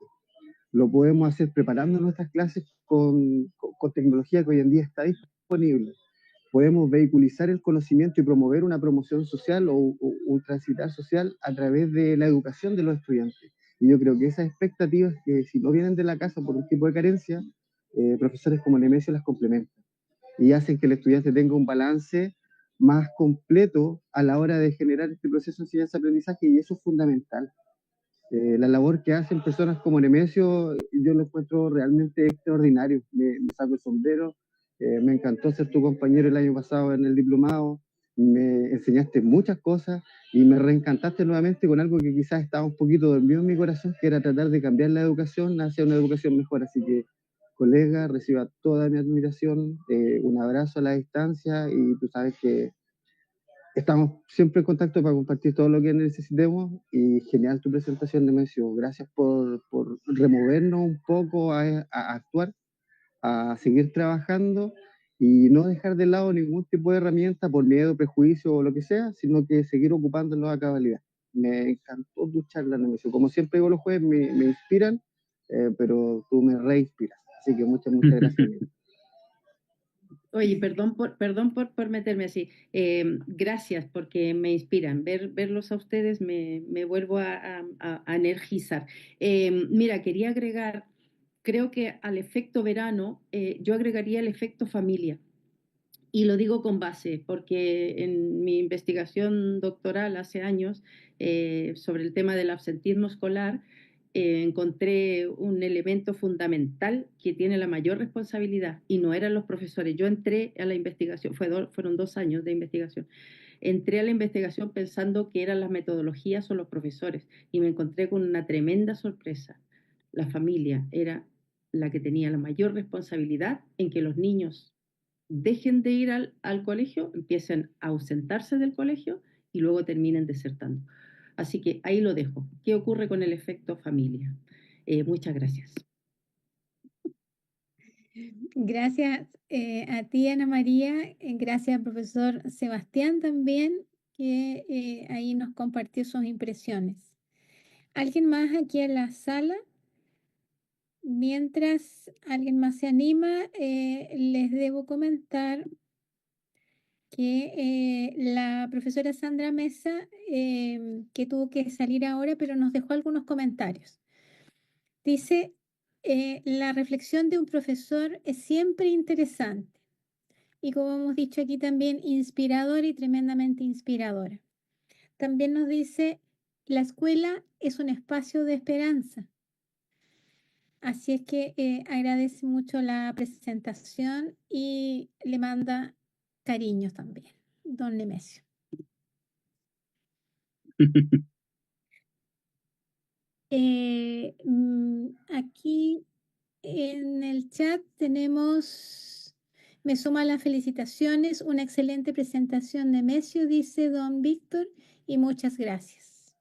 Lo podemos hacer preparando nuestras clases con tecnología que hoy en día está disponible. Podemos vehiculizar el conocimiento y promover una promoción social o un transitar social a través de la educación de los estudiantes. Y yo creo que esas expectativas, que si no vienen de la casa por un tipo de carencia, profesores como Nemesio las complementan y hacen que el estudiante tenga un balance más completo a la hora de generar este proceso de enseñanza-aprendizaje, y eso es fundamental. La labor que hacen personas como Nemesio, yo lo encuentro realmente extraordinario. Me saco el sombrero. Me encantó ser tu compañero el año pasado en el diplomado. Me enseñaste muchas cosas y me reencantaste nuevamente con algo que quizás estaba un poquito dormido en mi corazón, que era tratar de cambiar la educación hacia una educación mejor. Así que, colega, reciba toda mi admiración, un abrazo a la distancia, y tú sabes que estamos siempre en contacto para compartir todo lo que necesitemos. Y genial tu presentación, Nemesio. Gracias por removernos un poco a actuar, a seguir trabajando y no dejar de lado ningún tipo de herramienta por miedo, prejuicio o lo que sea, sino que seguir ocupándolo a cabalidad. Me encantó tu charla, Nemesio. Como siempre digo, los jueves me inspiran, pero tú me reinspiras. Así que muchas gracias, amigo. Oye, perdón por meterme así. Gracias, porque me inspiran. Verlos a ustedes me vuelvo a energizar. Mira, quería agregar, creo que al efecto verano, yo agregaría el efecto familia. Y lo digo con base, porque en mi investigación doctoral hace años sobre el tema del absentismo escolar, encontré un elemento fundamental que tiene la mayor responsabilidad, y no eran los profesores. Yo entré a la investigación, fueron 2 años de investigación. Entré a la investigación pensando que eran las metodologías o los profesores, y me encontré con una tremenda sorpresa. La familia era la que tenía la mayor responsabilidad en que los niños dejen de ir al colegio, empiecen a ausentarse del colegio y luego terminen desertando. Así que ahí lo dejo. ¿Qué ocurre con el efecto familia? Muchas gracias. Gracias a ti, Ana María. Gracias al profesor Sebastián también, que ahí nos compartió sus impresiones. ¿Alguien más aquí en la sala? Mientras alguien más se anima, les debo comentar que la profesora Sandra Mesa, que tuvo que salir ahora, pero nos dejó algunos comentarios. Dice, la reflexión de un profesor es siempre interesante y, como hemos dicho aquí también, inspiradora y tremendamente inspiradora. También nos dice, la escuela es un espacio de esperanza. Así es que agradece mucho la presentación y le manda cariños también, don Nemesio. Aquí en el chat tenemos, me suma las felicitaciones, una excelente presentación, Nemesio, dice don Víctor, y muchas gracias.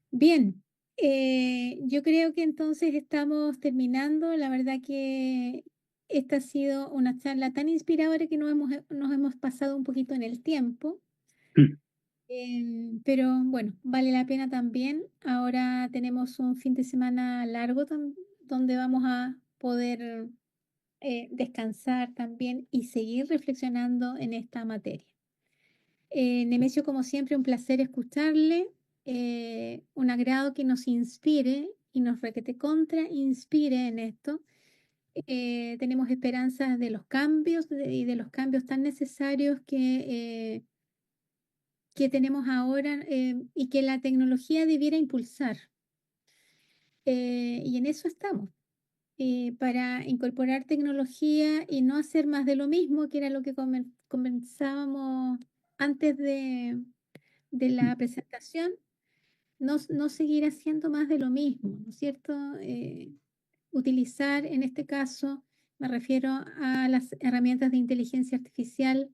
Bien, yo creo que entonces estamos terminando. La verdad que esta ha sido una charla tan inspiradora que nos hemos pasado un poquito en el tiempo. Pero bueno, vale la pena también. Ahora tenemos un fin de semana largo donde vamos a poder descansar también y seguir reflexionando en esta materia. Nemesio, como siempre, un placer escucharle, un agrado que nos inspire y nos requete contra inspire en esto. Tenemos esperanzas de los cambios y de los cambios tan necesarios que tenemos ahora y que la tecnología debiera impulsar. Y en eso estamos, para incorporar tecnología y no hacer más de lo mismo, que era lo que comenzábamos antes de la presentación, no seguir haciendo más de lo mismo, ¿no es cierto? Utilizar, en este caso, me refiero a las herramientas de inteligencia artificial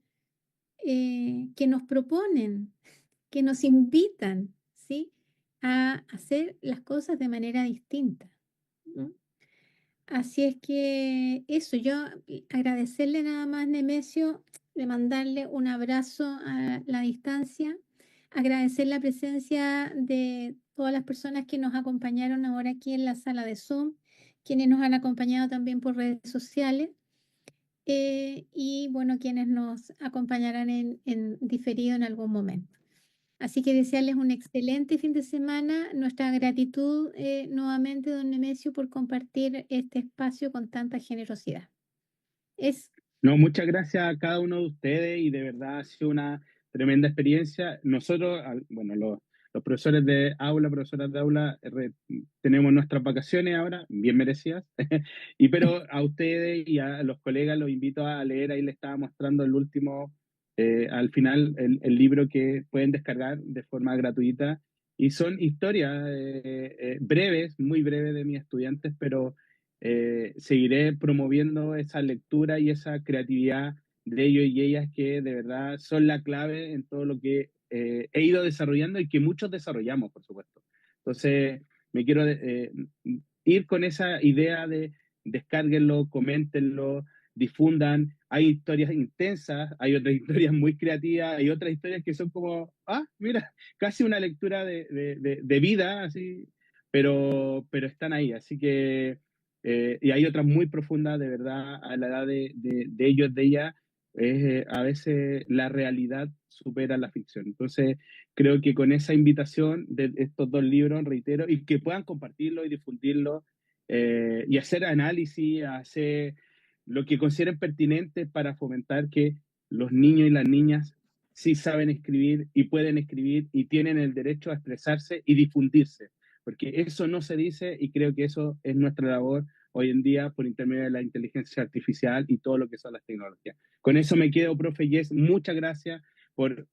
que nos proponen, que nos invitan, ¿sí?, a hacer las cosas de manera distinta, ¿no? Así es que eso, yo agradecerle nada más, Nemesio, de mandarle un abrazo a la distancia, agradecer la presencia de todas las personas que nos acompañaron ahora aquí en la sala de Zoom, quienes nos han acompañado también por redes sociales, y bueno, quienes nos acompañarán en diferido en algún momento. Así que desearles un excelente fin de semana. Nuestra gratitud nuevamente, don Nemesio, por compartir este espacio con tanta generosidad. Es No, muchas gracias a cada uno de ustedes y de verdad ha sido una tremenda experiencia. Nosotros, bueno, los profesores de aula, profesoras de aula, tenemos nuestras vacaciones ahora, bien merecidas, pero a ustedes y a los colegas los invito a leer, ahí les estaba mostrando el último, al final, el libro que pueden descargar de forma gratuita y son historias breves, muy breves de mis estudiantes, pero seguiré promoviendo esa lectura y esa creatividad de ellos y ellas que de verdad son la clave en todo lo que he ido desarrollando y que muchos desarrollamos, por supuesto. Entonces, me quiero ir con esa idea de descárguenlo, coméntenlo, difundan. Hay historias intensas, hay otras historias muy creativas, hay otras historias que son como, mira, casi una lectura de vida, así, pero están ahí. Así que y hay otras muy profundas, de verdad, a la edad de ellos, de ella, a veces la realidad supera la ficción. Entonces, creo que con esa invitación de estos dos libros, reitero, y que puedan compartirlo y difundirlo, y hacer análisis, hacer lo que consideren pertinente para fomentar que los niños y las niñas sí saben escribir y pueden escribir y tienen el derecho a expresarse y difundirse, porque eso no se dice y creo que eso es nuestra labor hoy en día por intermedio de la inteligencia artificial y todo lo que son las tecnologías. Con eso me quedo, profe Jess. Muchas gracias por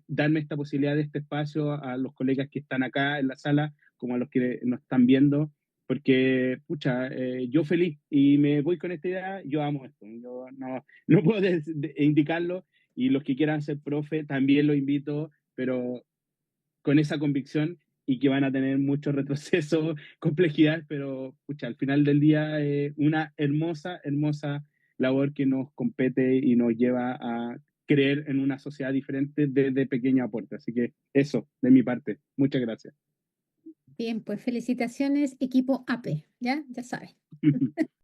darme esta posibilidad de este espacio, a los colegas que están acá en la sala, como a los que nos están viendo, porque, pucha, yo feliz y me voy con esta idea, yo amo esto, yo no puedo indicarlo y los que quieran ser profe también los invito, pero con esa convicción y que van a tener mucho retroceso, complejidad, pero pucha, al final del día una hermosa, hermosa labor que nos compete y nos lleva a creer en una sociedad diferente desde pequeño aporte. Así que eso, de mi parte. Muchas gracias. bien, pues felicitaciones, equipo AP, ¿ya? Ya sabes.